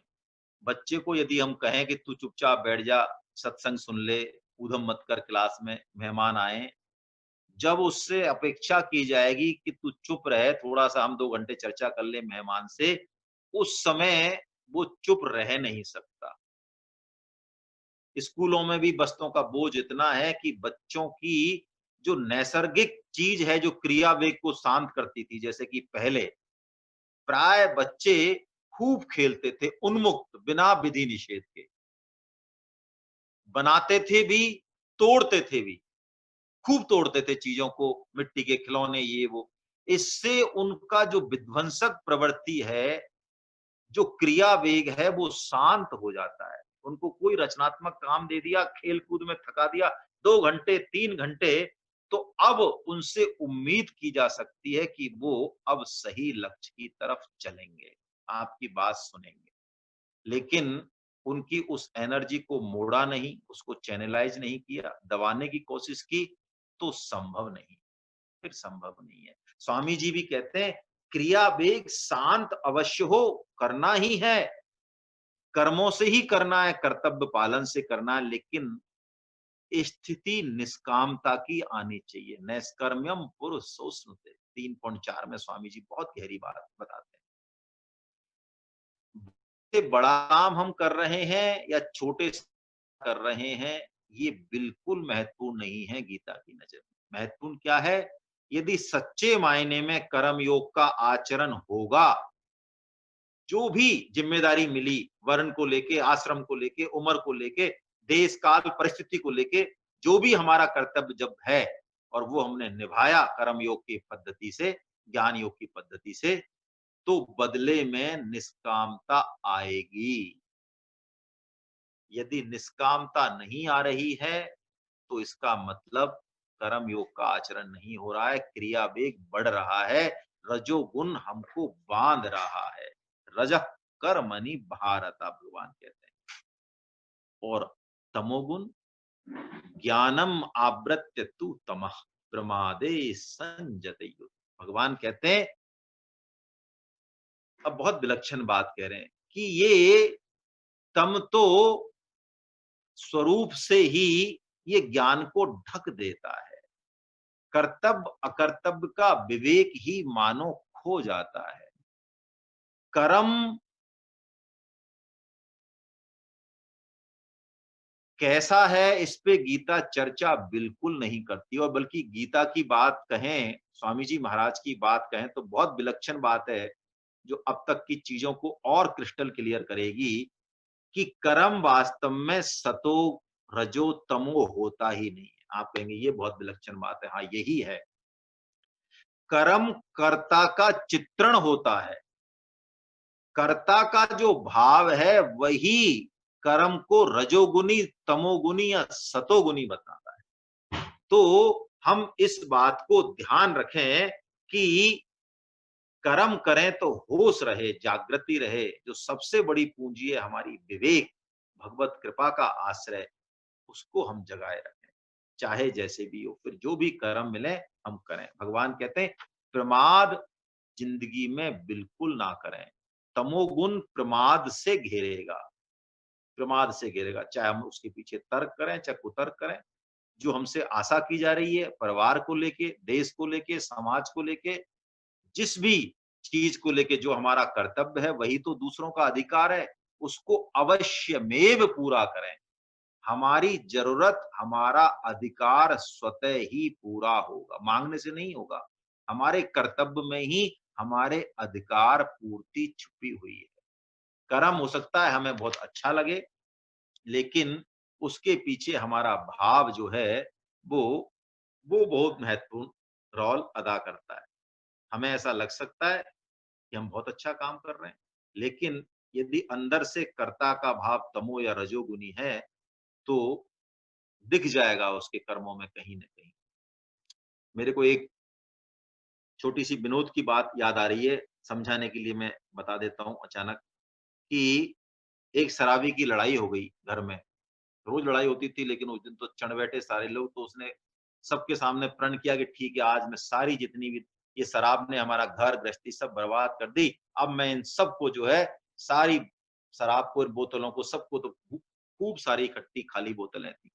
बच्चे को यदि हम कहें कि तू चुपचाप बैठ जा, सत्संग सुन ले, ऊधम मत कर, क्लास में मेहमान आए, जब उससे अपेक्षा की जाएगी कि तू चुप रहे, थोड़ा-सा हम 2 घंटे चर्चा कर लें मेहमान से, उस समय वो चुप रह नहीं सकता। स्कूलों में भी बस्तों का बोझ इतना है कि बच्चों की जो नैसर्गिक चीज है, जो क्रिया वेग को शांत करती थी, जैसे कि पहले प्राय बच्चे खूब खेलते थे, उन्मुक्त, बिना विधि निषेध के। बनाते थे भी, तोड़ते थे भी। खूब तोड़ते थे चीजों को, मिट्टी के खिलौने, ये वो। इससे उनका जो विध्वंसक प्रवृत्ति है, जो क्रिया वेग है, वो शांत हो जाता है। उनको कोई रचनात्मक काम दे दिया, खेल कूद में थका दिया, 2 घंटे 3 घंटे, तो अब उनसे उम्मीद की जा सकती है कि वो अब सही लक्ष्य की तरफ चलेंगे, आपकी बात सुनेंगे। लेकिन उनकी उस एनर्जी को मोड़ा नहीं, उसको चैनलाइज नहीं किया, दबाने की कोशिश की, तो संभव नहीं, फिर संभव नहीं है। स्वामी जी भी कहते हैं, क्रिया वेग शांत अवश्य हो, करना ही है, कर्मों से ही करना है, कर्तव्य पालन से करना है, लेकिन स्थिति निष्कामता की आनी चाहिए। नैष्कर्म्यम पुरुषोस्नुते 3.4 में स्वामी जी बहुत गहरी बात बताते हैं। से बड़ा काम हम कर रहे हैं या छोटे से कर रहे हैं, ये बिल्कुल महत्वपूर्ण नहीं है गीता की नजर में। महत्वपूर्ण क्या है? यदि सच्चे मायने में कर्म योग का आचरण होगा, जो भी जिम्मेदारी मिली, वर्ण को लेके, आश्रम को लेके, उम्र को लेके, देश काल परिस्थिति को लेके, जो भी हमारा कर्तव्य जब है और वो हमने निभाया कर्म योग की पद्धति से, ज्ञान योग की पद्धति से, तो बदले में निष्कामता आएगी। यदि निष्कामता नहीं आ रही है, तो इसका मतलब कर्म योग का आचरण नहीं हो रहा है, क्रिया वेग बढ़ रहा है, रजोगुण हमको बांध रहा है। रजः कर्मणि भारता, भगवान कहते हैं। और तमोगुण, ज्ञानम आवृत्य तु तमः प्रमादे संजते युत। भगवान कहते हैं, अब बहुत विलक्षण बात कह रहे हैं कि ये तम तो स्वरूप से ही ये ज्ञान को ढक देता है। कर्तव्य अकर्तव्य का विवेक ही मानो खो जाता है। कर्म कैसा है, इस पे गीता चर्चा बिल्कुल नहीं करती, और बल्कि गीता की बात कहें, स्वामी जी महाराज की बात कहें, तो बहुत विलक्षण बात है, जो अब तक की चीजों को और क्रिस्टल क्लियर करेगी कि कर्म वास्तव में सतो रजो तमो होता ही नहीं है। आप कहेंगे ये बहुत विलक्षण बात है, हाँ यही है। कर्म कर्ता का चित्रण होता है, कर्ता का जो भाव है वही कर्म को रजोगुनी, तमोगुनी या सतोगुनी बताता है। तो हम इस बात को ध्यान रखें कि कर्म करें तो होश रहे, जागृति रहे। जो सबसे बड़ी पूंजी है हमारी विवेक, भगवत कृपा का आश्रय, उसको हम जगाए रखें, चाहे जैसे भी हो। फिर जो भी कर्म मिले हम करें। भगवान कहते हैं, प्रमाद जिंदगी में बिल्कुल ना करें। तमोगुण प्रमाद से घेरेगा, प्रमाद से घेरेगा, चाहे हम उसके पीछे तर्क करें, चाहे कुतर्क करें। जो हमसे आशा की जा रही है, परिवार को लेके, देश को लेके, समाज को लेके, जिस भी चीज को लेके जो हमारा कर्तव्य है, वही तो दूसरों का अधिकार है, उसको अवश्यमेव पूरा करें। हमारी जरूरत, हमारा अधिकार स्वतः ही पूरा होगा, मांगने से नहीं होगा। हमारे कर्तव्य में ही हमारे अधिकार पूर्ति छुपी हुई है। कर्म हो सकता है हमें बहुत अच्छा लगे, लेकिन उसके पीछे हमारा भाव जो है, वो वो बहुत महत्वपूर्ण रोल अदा करता है। हमें ऐसा लग सकता है कि हम बहुत अच्छा काम कर रहे हैं, लेकिन यदि अंदर से कर्ता का भाव तमो या रजोगुनी है, तो दिख जाएगा उसके कर्मों में कहीं न कहीं। मेरे को एक छोटी सी विनोद की बात याद आ रही है, समझाने के लिए मैं बता देता हूँ अचानक कि एक शराबी की लड़ाई हो गई घर में। रोज़ लड़ाई होती थी लेकिन उस दिन तो चढ़ बैठे सारे लोग, तो उसने सबके सामने प्रण किया कि ठीक है, आज मैं सारी जितनी भी ये शराब ने हमारा घर गृहस्थी सब बर्बाद कर दी, अब मैं इन सबको जो है सारी शराब को, इन बोतलों को सबको, तो खूब सारी इकट्ठी खाली बोतलें थी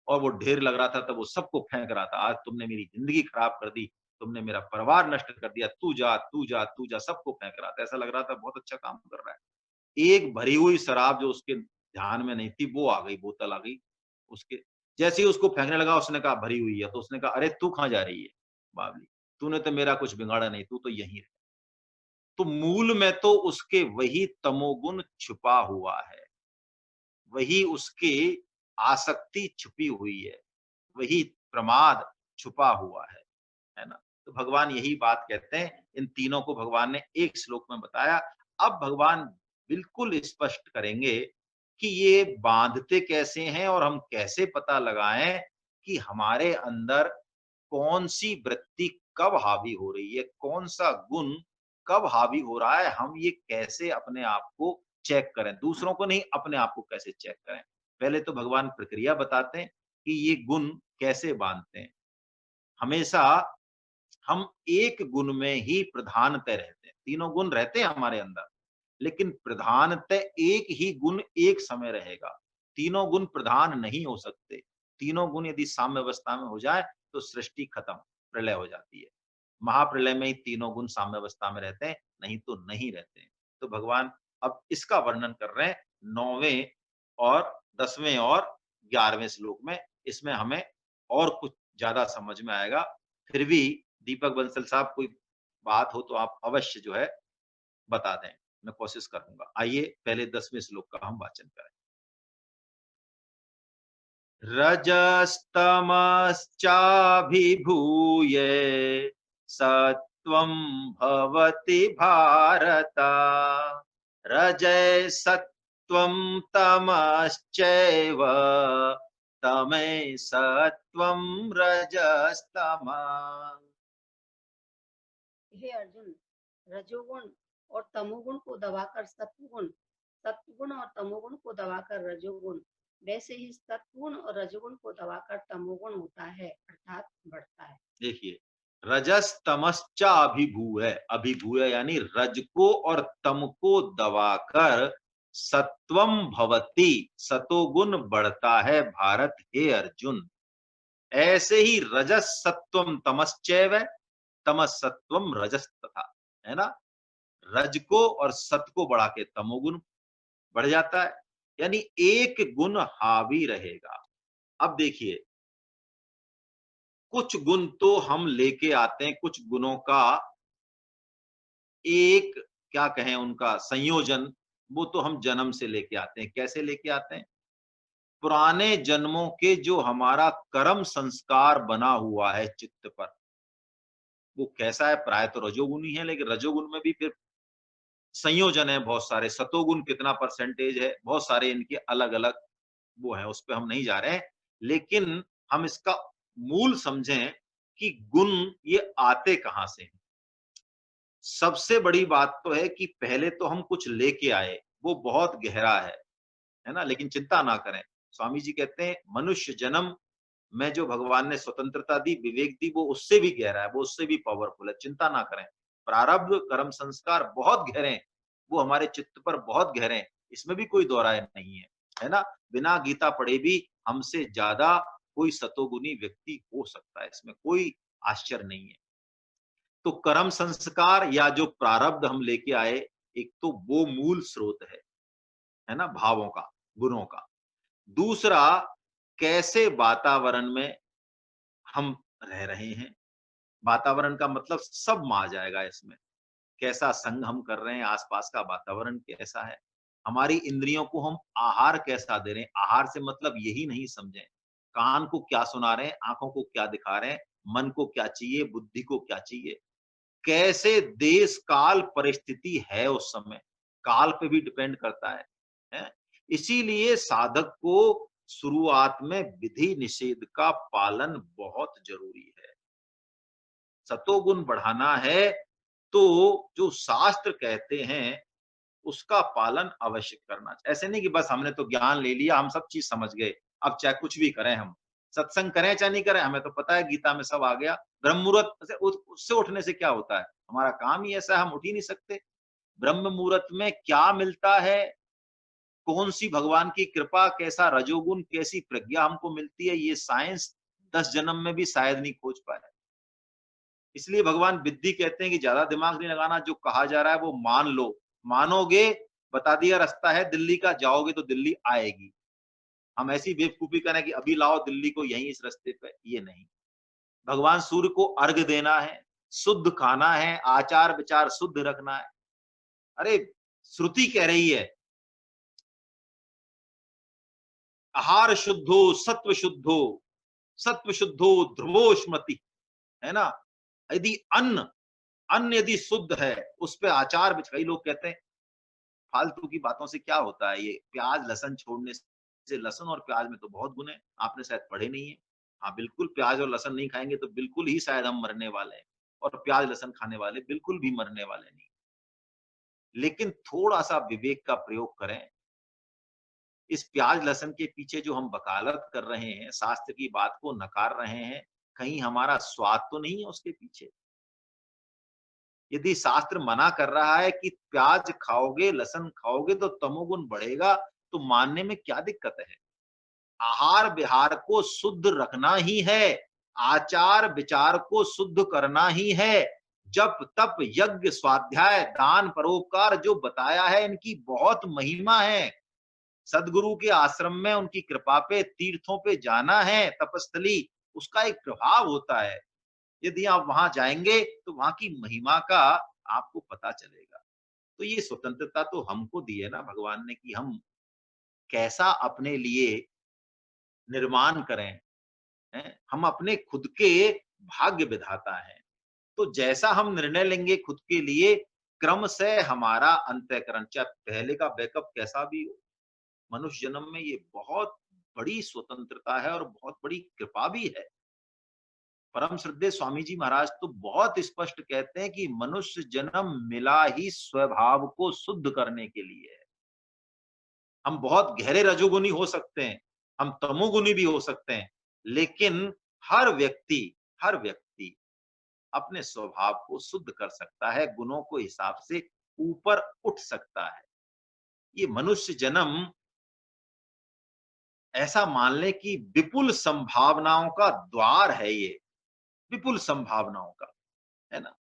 और वो ढेर लग रहा था, तब वो सबको फेंक रहा था, आज तुमने मेरी ज़िंदगी खराब कर दी, तुमने मेरा परिवार नष्ट कर दिया, तू जा, तू जा, तू जा, सबको फेंक रहा था। ऐसा लग रहा था बहुत अच्छा काम कर रहा है। एक भरी हुई शराब जो उसके ध्यान में नहीं थी, वो आ गई, बोतल आ गई उसके, जैसे ही उसको फेंकने लगा उसने कहा भरी हुई है, तो उसने कहा, "अरे! तू कहाँ जा रही है, बावली? तूने तो मेरा कुछ बिगाड़ा नहीं, तू तो यहीं रह।" तो मूल में तो उसके वही तमोगुण छुपा हुआ है, वही उसकी आसक्ति छुपी हुई है, वही प्रमाद छुपा हुआ है ना? तो भगवान यही बात कहते हैं, इन तीनों को भगवान ने एक श्लोक में बताया। अब भगवान बिल्कुल स्पष्ट करेंगे कि ये बाँधते कैसे हैं और हम कैसे पता लगाएँ कि हमारे अंदर कौन-सी वृत्ति कब हावी हो रही है, कौन-सा गुण कब हावी हो रहा है, हम ये कैसे अपने आप को चेक करें, दूसरों को नहीं, अपने आप को कैसे चेक करें। पहले तो भगवान प्रक्रिया बताते हैं कि ये गुण कैसे बाँधते हैं। हमेशा हम एक गुण में ही प्रधानतः रहते हैं। तीनों गुण रहते हैं हमारे अंदर, लेकिन प्रधानतः एक ही गुण एक समय रहेगा। तीनों गुण प्रधान नहीं हो सकते। तीनों गुण यदि साम्य अवस्था में हो जाए, तो सृष्टि खत्म, प्रलय हो जाती है। महाप्रलय में ही तीनों गुण साम्य अवस्था में रहते हैं, नहीं तो नहीं रहते हैं। तो भगवान अब इसका वर्णन कर रहे हैं 9वें और 10वें और 11वें श्लोक में। इसमें हमें और कुछ ज़्यादा समझ में आएगा। फिर भी दीपक बंसल साहब, कोई बात हो तो आप अवश्य जो है बता दें, मैं कोशिश करूँगा। आइए पहले 10वें श्लोक का हम वाचन करें। रजस्तमश्चाभिभूय सत्वं भवति भारत। रजः सत्वं तमश्चैव तमे सत्वं रजस्तमः। हे अर्जुन, रजोगुण और तमोगुण को दबाकर सत्वगुण, सत्वगुण और तमोगुण को दबाकर रजोगुण, वैसे ही सत्वगुण और रजोगुण को दबाकर तमोगुण होता है, अर्थात बढ़ता है। देखिए, रजस तमश्चा अभिभूय, अभिभूय यानी रज को और तम को दबाकर सत्वम भवति, सतोगुण बढ़ता है भारत, हे अर्जुन। ऐसे ही रजस सत्वम तमश्चैव, तमस सत्वम रजस तथा, है ना? रज को और सत को बढ़ा के तमोगुण बढ़ जाता है, यानी एक गुण हावी रहेगा। अब देखिए, कुछ गुण तो हम लेके आते हैं, कुछ गुणों का एक, क्या कहें, उनका संयोजन, वो तो हम जन्म से लेके आते हैं। कैसे लेके आते हैं? पुराने जन्मों के जो हमारा कर्म संस्कार बना हुआ है चित्त पर, वो कैसा है? प्राय तो रजोगुणी है, लेकिन रजोगुण में भी फिर संयोजन है बहुत सारे। सतोगुण कितना परसेंटेज है, बहुत सारे इनके अलग-अलग वो है, उस पे हम नहीं जा रहे हैं। लेकिन हम इसका मूल समझें कि गुण ये आते कहाँ से हैं। सबसे बड़ी बात तो है कि पहले तो हम कुछ लेके आए, वो बहुत गहरा है ना? लेकिन चिंता ना करें। स्वामी जी कहते हैं मनुष्य जन्म में जो भगवान ने स्वतंत्रता दी, विवेक दी, वो उससे भी गहरा है, वो उससे भी पावरफुल है, चिंता ना करें। प्रारब्ध कर्म संस्कार बहुत गहरे हैं, वो हमारे चित्त पर बहुत गहरे हैं, इसमें भी कोई दो राय नहीं है ना? बिना गीता पढ़े भी हमसे ज्यादा कोई सतोगुणी व्यक्ति हो सकता है, इसमें कोई आश्चर्य नहीं है। तो कर्म संस्कार या जो प्रारब्ध हम लेके आए, एक तो वो मूल स्रोत है ना? भावों का, गुणों का। दूसरा, कैसे वातावरण में हम रह रहे हैं। वातावरण का मतलब सब में आ जाएगा इसमें। कैसा संग हम कर रहे हैं, आसपास का वातावरण कैसा है, हमारी इंद्रियों को हम आहार कैसा दे रहे हैं। आहार से मतलब यही नहीं समझें, कान को क्या सुना रहे हैं, आंखों को क्या दिखा रहे हैं, मन को क्या चाहिए, बुद्धि को क्या चाहिए, कैसे देश काल परिस्थिति है उस समय, काल पे भी डिपेंड करता है? इसीलिए साधक को शुरुआत में विधि निषेध का पालन बहुत जरूरी है। सतोगुण बढ़ाना है तो जो शास्त्र कहते हैं उसका पालन अवश्य करना चाहिए। ऐसे नहीं कि बस हमने तो ज्ञान ले लिया, हम सब चीज समझ गए, अब चाहे कुछ भी करें, हम सत्संग करें चाहे नहीं करें, हमें तो पता है गीता में सब आ गया। ब्रह्म मुहूर्त से उससे उठने से क्या होता है? हमारा काम ही ऐसा है, हम उठ ही नहीं सकते। ब्रह्म मुहूर्त में क्या मिलता है, कौन सी भगवान की कृपा, कैसा रजोगुण, कैसी प्रज्ञा हमको मिलती है, ये साइंस 10 जन्म में भी शायद नहीं खोज पाए। इसलिए भगवान विद्धि कहते हैं कि ज्यादा दिमाग नहीं लगाना, जो कहा जा रहा है वो मान लो। मानोगे, बता दिया रास्ता है दिल्ली का, जाओगे तो दिल्ली आएगी। हम ऐसी बेवकूफी करें कि अभी लाओ दिल्ली को यहीं इस रास्ते पे, ये नहीं। भगवान सूर्य को अर्घ देना है, शुद्ध खाना है, आचार विचार शुद्ध रखना है। अरे श्रुति कह रही है, आहार शुद्धो सत्व शुद्धो, सत्व शुद्धो ध्रुवो स्मृति, है ना। यदि अन्न अन्न यदि शुद्ध है, उस पे आचार कई लोग कहते हैं फालतू की बातों से क्या होता है, ये प्याज लहसुन छोड़ने से, लहसुन और प्याज में तो बहुत गुण है, आपने शायद पढ़े नहीं है। हाँ बिल्कुल, प्याज और लहसुन नहीं खाएंगे तो बिल्कुल ही शायद हम मरने वाले हैं, और प्याज लहसुन खाने वाले बिल्कुल भी मरने वाले नहीं। लेकिन थोड़ा सा विवेक का प्रयोग करें। इस प्याज लहसुन के पीछे जो हम वकालत कर रहे हैं, शास्त्र की बात को नकार रहे हैं, कहीं हमारा स्वाद तो नहीं है उसके पीछे? यदि शास्त्र मना कर रहा है कि प्याज खाओगे, लहसुन खाओगे तो तमोगुण बढ़ेगा, तो मानने में क्या दिक्कत है? आहार विहार को शुद्ध रखना ही है, आचार विचार को शुद्ध करना ही है। जप तप यज्ञ स्वाध्याय दान परोपकार जो बताया है, इनकी बहुत महिमा है। सदगुरु के आश्रम में उनकी कृपा पे, तीर्थों पे जाना है, तपस्थली, उसका एक प्रभाव होता है। यदि आप वहां जाएंगे तो वहां की महिमा का आपको पता चलेगा। तो ये स्वतंत्रता तो हमको दी है ना भगवान ने, कि हम कैसा अपने लिए निर्माण करें। हैं? हम अपने खुद के भाग्य विधाता हैं। तो जैसा हम निर्णय लेंगे खुद के लिए, क्रम से हमारा अंतःकरण, चाहे पहले का बैकअप कैसा भी हो, मनुष्य जन्म में ये बहुत बड़ी स्वतंत्रता है और बहुत बड़ी कृपा भी है। परम श्रद्धेय स्वामी जी महाराज तो बहुत स्पष्ट कहते हैं कि मनुष्य जन्म मिला ही स्वभाव को शुद्ध करने के लिए है। हम बहुत गहरे रजोगुनी हो सकते हैं, हम तमोगुनी भी हो सकते हैं, लेकिन हर व्यक्ति अपने स्वभाव को शुद्ध कर सकता है, गुणों को हिसाब से ऊपर उठ सकता है। ये मनुष्य जन्म, ऐसा मान लें कि विपुल संभावनाओं का द्वार है ये, विपुल संभावनाओं का, है ना।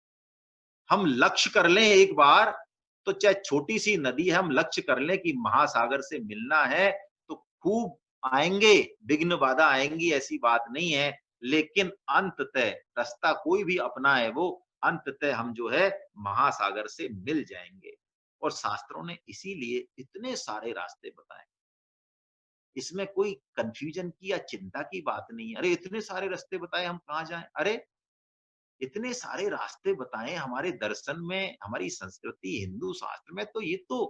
हम लक्ष्य कर लें एक बार, तो चाहे छोटी सी नदी है, हम लक्ष्य कर लें कि महासागर से मिलना है, तो खूब आएंगे, विघ्न बाधा आएंगी, ऐसी बात नहीं है। लेकिन अंततः रास्ता कोई भी अपना है, वो अंततः हम जो है महासागर से मिल जाएंगे। और शास्त्रों ने इसीलिए इतने सारे रास्ते बताए, इसमें कोई कंफ्यूजन की या चिंता की बात नहीं है। अरे इतने सारे रास्ते बताए, हम कहाँ जाएं? अरे इतने सारे रास्ते बताए हमारे दर्शन में, हमारी संस्कृति, हिंदू शास्त्र में, तो ये तो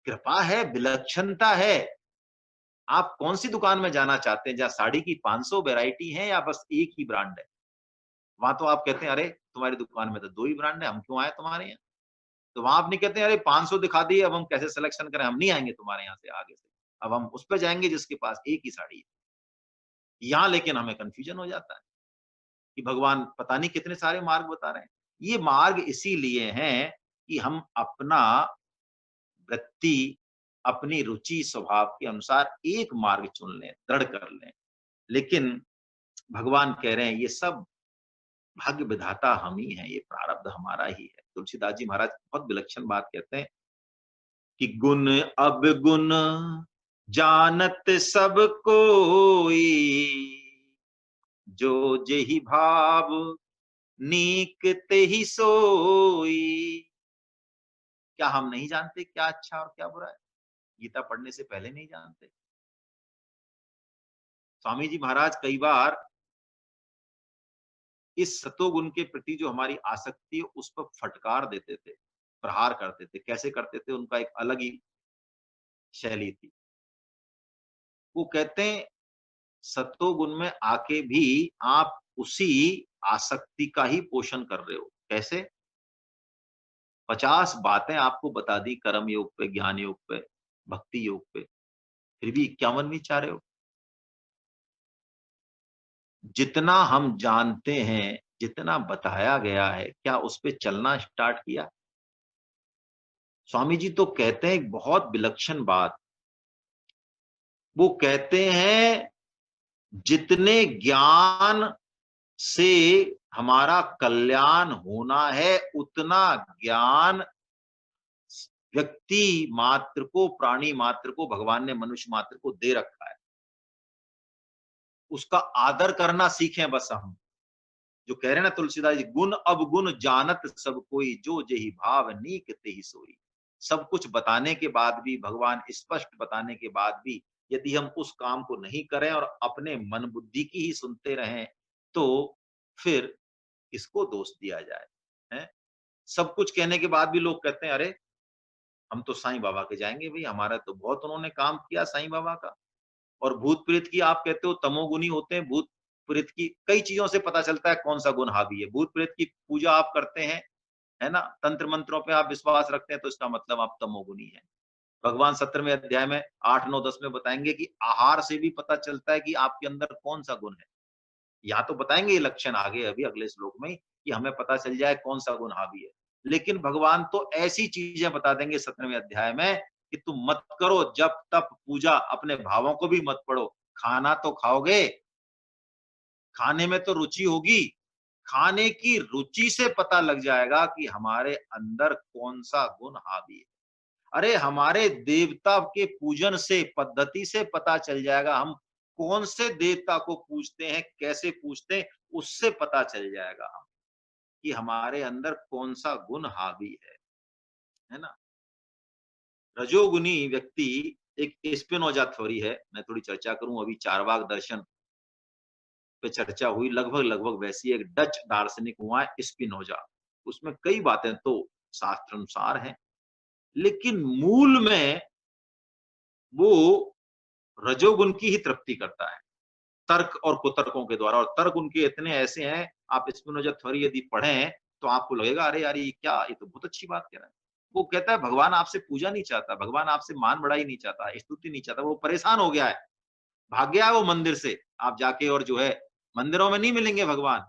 कृपा है, विलक्षणता है। आप कौन सी दुकान में जाना चाहते हैं जहाँ साड़ी की 500 वैरायटी है या बस एक ही ब्रांड है? वहां तो आप कहते हैं अरे तुम्हारी दुकान में तो 2 ही ब्रांड है, हम क्यों आए तुम्हारे यहाँ? तो वहां आप नहीं कहते हैं अरे 500 दिखा दिए, अब हम कैसे सिलेक्शन करें, हम नहीं आएंगे तुम्हारे यहाँ से आगे से, अब हम उस पर जाएंगे जिसके पास एक ही साड़ी है। यहाँ लेकिन हमें कंफ्यूजन हो जाता है कि भगवान पता नहीं कितने सारे मार्ग बता रहे हैं। ये मार्ग इसीलिए हैं कि हम अपना वृत्ति, अपनी रुचि स्वभाव के अनुसार एक मार्ग चुन लें, दृढ़ कर लें। लेकिन भगवान कह रहे हैं ये सब भाग्य विधाता हम ही हैं, ये प्रारब्ध हमारा ही है। तुलसीदास जी महाराज बहुत विलक्षण बात कहते हैं कि गुण अब गुण जानत सब कोई, जो जेहि भाव नीक तेहि सोई। क्या हम नहीं जानते क्या अच्छा और क्या बुरा है? गीता पढ़ने से पहले नहीं जानते? स्वामी जी महाराज कई बार इस सतोगुण के प्रति जो हमारी आसक्ति है उस पर फटकार देते थे, प्रहार करते थे। कैसे करते थे? उनका एक अलग ही शैली थी। वो कहते हैं सत्वगुण में आके भी आप उसी आसक्ति का ही पोषण कर रहे हो। कैसे? 50 बातें आपको बता दी कर्म योग पे, ज्ञान योग पे, भक्ति योग पे, फिर भी 51वीं चाह रहे हो। जितना हम जानते हैं, जितना बताया गया है, क्या उस पे चलना स्टार्ट किया? स्वामी जी तो कहते हैं एक बहुत विलक्षण बात। वो कहते हैं जितने ज्ञान से हमारा कल्याण होना है, उतना ज्ञान व्यक्ति मात्र को, प्राणी मात्र को भगवान ने मनुष्य मात्र को दे रखा है। उसका आदर करना सीखें बस हम। जो कह रहे हैं ना तुलसीदास जी, गुण अवगुण जानत सब कोई, जो जेहि भाव नीक तेहि सोई। सब कुछ बताने के बाद भी, भगवान स्पष्ट बताने के बाद भी, यदि हम उस काम को नहीं करें और अपने मन बुद्धि की ही सुनते रहें, तो फिर किसको दोष दिया जाए? हैं? सब कुछ कहने के बाद भी लोग कहते हैं, अरे हम तो साईं बाबा के जाएंगे भाई, हमारा तो बहुत उन्होंने काम किया साईं बाबा का। और भूत प्रेत की आप कहते हो तमोगुनी होते हैं, भूत प्रेत की कई चीजों से पता चलता है कौन सा गुण हावी है। भूत प्रेत की पूजा आप करते हैं, है ना, तंत्र मंत्रों पे आप विश्वास रखते हैं, तो इसका मतलब आप तमोगुनी हैं। भगवान 17वें अध्याय में 8, 9, 10 में बताएंगे कि आहार से भी पता चलता है कि आपके अंदर कौन सा गुण है। या तो बताएंगे ये लक्षण आगे अभी अगले श्लोक में कि हमें पता चल जाए कौन सा गुण हावी है। लेकिन भगवान तो ऐसी चीजें बता देंगे 17वें अध्याय में कि तुम मत करो जब तप पूजा, अपने भावों को भी मत पढ़ो। खाना तो खाओगे, खाने में तो रुचि होगी, खाने की रुचि से पता लग जाएगा कि हमारे अंदर कौन सा गुण हावी है। अरे हमारे देवता के पूजन से, पद्धति से पता चल जाएगा हम कौन से देवता को पूजते हैं, कैसे पूजते हैं, उससे पता चल जाएगा हम कि हमारे अंदर कौन सा गुण हावी है ना। रजोगुनी व्यक्ति, एक स्पिनोजा थ्योरी है, मैं थोड़ी चर्चा करूं। अभी चारवाक दर्शन पे चर्चा हुई, लगभग लगभग वैसी एक डच दार्शनिक हुआ है स्पिनोजा। उसमें कई बातें तो शास्त्र अनुसार हैं, लेकिन मूल में वो रजोगुण की ही तृप्ति करता है, तर्क और कुतर्कों के द्वारा। और तर्क उनके इतने ऐसे हैं, आप स्पिनोजा थ्योरी यदि पढ़ें तो आपको लगेगा अरे यार ये क्या, ये तो बहुत अच्छी बात कह रहा है। वो कहता है भगवान आपसे पूजा नहीं चाहता, भगवान आपसे मान बढ़ाई नहीं चाहता, स्तुति नहीं चाहता, वो परेशान हो गया है, भाग गया है वो मंदिर से। आप जाके और जो है, मंदिरों में नहीं मिलेंगे भगवान,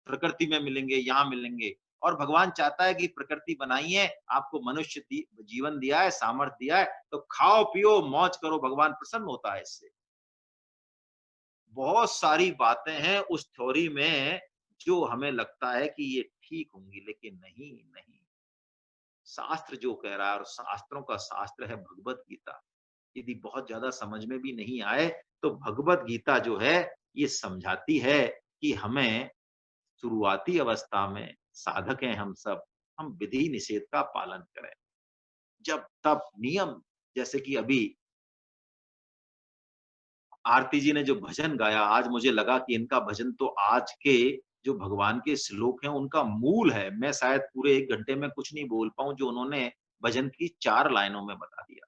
प्रकृति में मिलेंगे, यहाँ मिलेंगे। और भगवान चाहता है कि प्रकृति बनाई है, आपको मनुष्य जीवन दिया है, सामर्थ्य दिया है, तो खाओ पियो मौज करो, भगवान प्रसन्न होता है इससे। बहुत सारी बातें हैं उस थ्योरी में जो हमें लगता है कि ये ठीक होंगी, लेकिन नहीं नहीं। शास्त्र जो कह रहा है, और शास्त्रों का शास्त्र है भगवत गीता। यदि बहुत ज्यादा समझ में भी नहीं आए तो भगवत गीता जो है ये समझाती है कि हमें शुरुआती अवस्था में, साधक हैं हम सब, हम विधि निषेध का पालन करें। जब तब नियम, जैसे कि अभी आरती जी ने जो भजन गाया, आज मुझे लगा कि इनका भजन तो आज के जो भगवान के श्लोक हैं उनका मूल है। मैं शायद पूरे 1 घंटे में कुछ नहीं बोल पाऊं जो उन्होंने भजन की 4 लाइनों में बता दिया।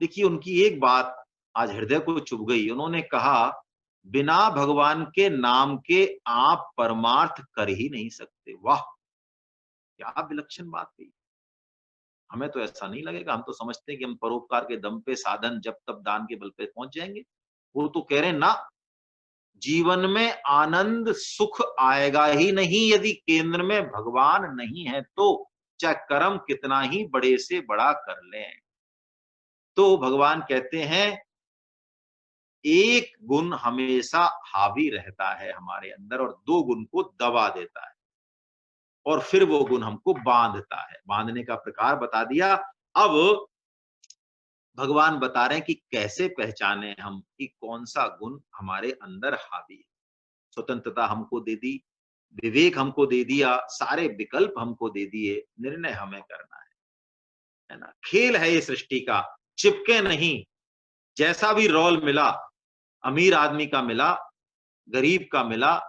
देखिए उनकी एक बात आज हृदय को चुभ गई। उन्होंने कहा, बिना भगवान के नाम के आप परमार्थ कर ही नहीं सकते। वाह, क्या विलक्षण बात कही। हमें तो ऐसा नहीं लगेगा, हम तो समझते हैं कि हम परोपकार के दम पे, साधन जब तब दान के बल पे पहुंच जाएंगे। वो तो कह रहे हैं ना, जीवन में आनंद सुख आएगा ही नहीं यदि केंद्र में भगवान नहीं है तो, चाहे कर्म कितना ही बड़े से बड़ा कर लें। तो भगवान कहते हैं एक गुण हमेशा हावी रहता है हमारे अंदर और 2 गुण को दबा देता है, और फिर वो गुण हमको बांधता है। बांधने का प्रकार बता दिया। अब भगवान बता रहे हैं कि कैसे पहचाने हम कि कौन सा गुण हमारे अंदर हावी है। स्वतंत्रता हमको दे दी, विवेक हमको दे दिया, सारे विकल्प हमको दे दिए, निर्णय हमें करना है ना। खेल है ये सृष्टि का, चिपके नहीं। जैसा भी रोल मिला, अमीर आदमी का मिला, गरीब का मिला,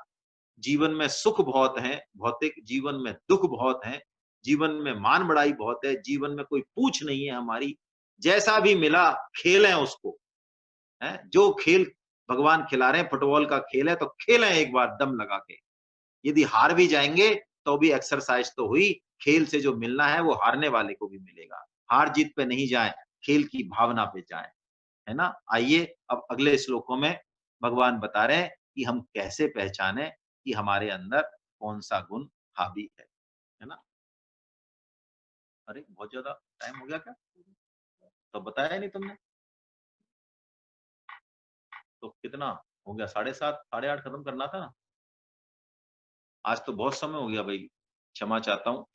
जीवन में सुख बहुत है, भौतिक जीवन में दुख बहुत है, जीवन में मान बढ़ाई बहुत है, जीवन में कोई पूछ नहीं है हमारी। जैसा भी मिला खेलें उसको, हैं? जो खेल भगवान खिला रहे हैं, फुटबॉल का खेल है तो खेलें एक बार दम लगा के। यदि हार भी जाएँगे तो भी एक्सरसाइज़ तो हुई, खेल से जो मिलना है वो हारने वाले को भी मिलेगा। हार-जीत पे नहीं जाएँ, खेल की भावना पे जाएँ, है ना? आइए अब अगले श्लोकों में भगवान बता रहे हैं कि हम कैसे पहचानें कि हमारे अंदर कौन-सा गुण हावी है ना? अरे! बहुत ज़्यादा टाइम हो गया क्या? तो बताया ही नहीं तुमने। तो कितना हो गया 7:30 साढ़े 8 खत्म करना था ना? आज तो बहुत समय हो गया भई, क्षमा चाहता हूँ,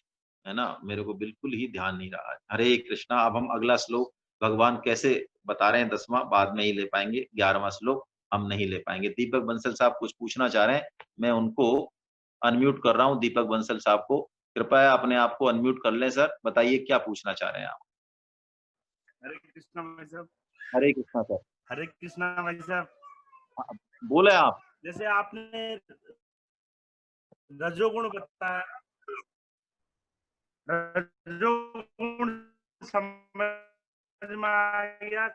है ना? मेरे को बिल्कुल ही ध्यान नहीं रहा है। हरे कृष्णा अब हम अगला श्लोक भगवान कैसे बता रहे हैं 10वां बाद में ही ले पाएँगे, 11वां श्लोक हम नहीं ले पाएँगे। दीपक बंसल साहब कुछ पूछना चाह रहे हैं, मैं उनको अनम्यूट कर रहा हूँ दीपक बंसल साहब को। कृपया अपने आप को अनम्यूट कर लें सर, बताइए क्या पूछना चाह रहे हैं आप? हरे कृष्णा भाई साहब। हरे कृष्णा सर। हरे कृष्णा भाई साहब। हाँ, बोले आप। जैसे आपने रजोगुण बताया, रजोगुण समझ में आ गया,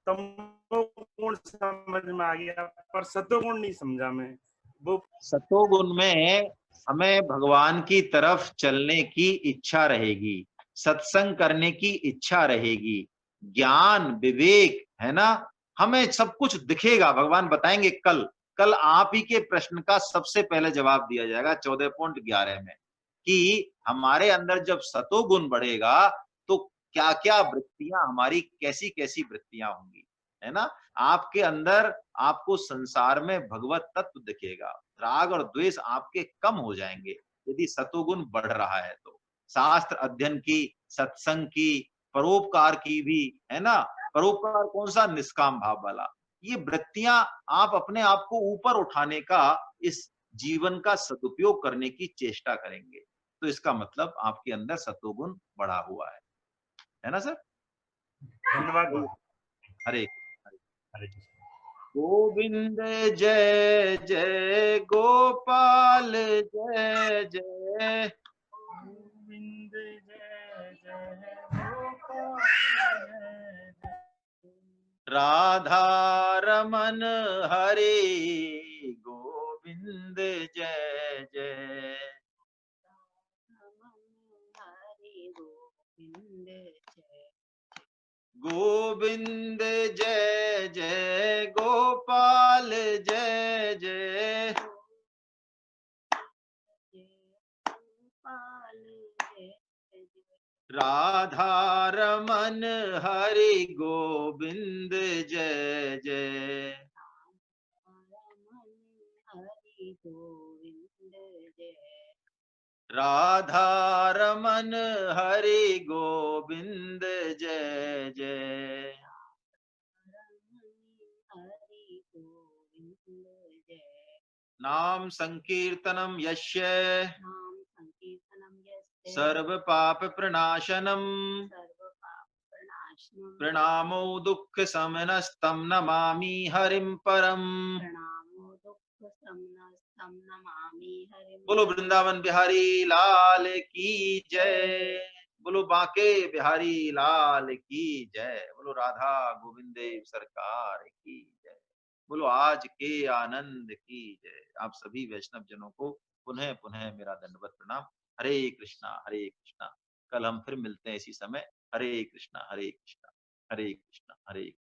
तमोगुण समझ में आ गया, पर सतोगुण नहीं समझा मैं। वो सतोगुण में हमें भगवान की तरफ चलने की इच्छा रहेगी, सत्संग करने की इच्छा रहेगी, ज्ञान, विवेक, है ना? हमें सब कुछ दिखेगा, भगवान बताएंगे कल। कल आप ही के प्रश्न का सबसे पहले जवाब दिया जाएगा 14.11 में कि हमारे अंदर जब सतोगुण बढ़ेगा, तो क्या-क्या वृत्तियां हमारी कैसी-कैसी वृत्तियां होंगी, है ना? आपके अंदर आपको संसार में भगवत तत्व दिखेगा। राग और द्वेष आपके कम हो जाएंगे यदि सतोगुण बढ़ रहा है तो। शास्त्र अध्ययन की, सत्संग की, परोपकार की भी, है ना? परोपकार कौन सा? निष्काम भाव वाला। ये वृत्तियां आप अपने आप को ऊपर उठाने का, इस जीवन का सदुपयोग करने की चेष्टा करेंगे। तो इसका मतलब आपके अंदर सतोगुण बढ़ा हुआ है ना सर? धन्यवाद। हरे हरे कृष्ण। गोविंद जय जय गोपाल जय जय गोविंद जय जय गोपाल जय जय। राधा रमन हरे गोविंद जय जय हरि गोविंद जय गोविंद जय जय गोपाल जय जय जय गोपाल जय जय राधा रमन हरि गोविंद जय जय रमन हरि गोविंद जय राधा रमन हरि गोविंद जय जय रमन हरि गोविंद जय नाम संकीर्तनम यस्य नाम संकीर्तनम यस्य सर्व पाप प्रणाशनम सर्व पाप प्रणाशनम प्रणामो दुःख समनस्तं नमामि हरिं परम। प्रणामो दुःख समनस्तं नमामि हरिं बोलो परम्। वृंदावन बिहारी लाल की जय, बोलो बांके बिहारी लाल की जय, बोलो राधा गोविंद देव सरकार की जय, बोलो आज के आनंद की जय। आप सभी वैष्णव जनों को पुनः पुनः मेरा दंडवत प्रणाम। हरे कृष्णा हरे कृष्णा। कल हम फिर मिलते हैं इसी समय। हरे कृष्णा हरे कृष्णा हरे कृष्णा हरे कृष्णा।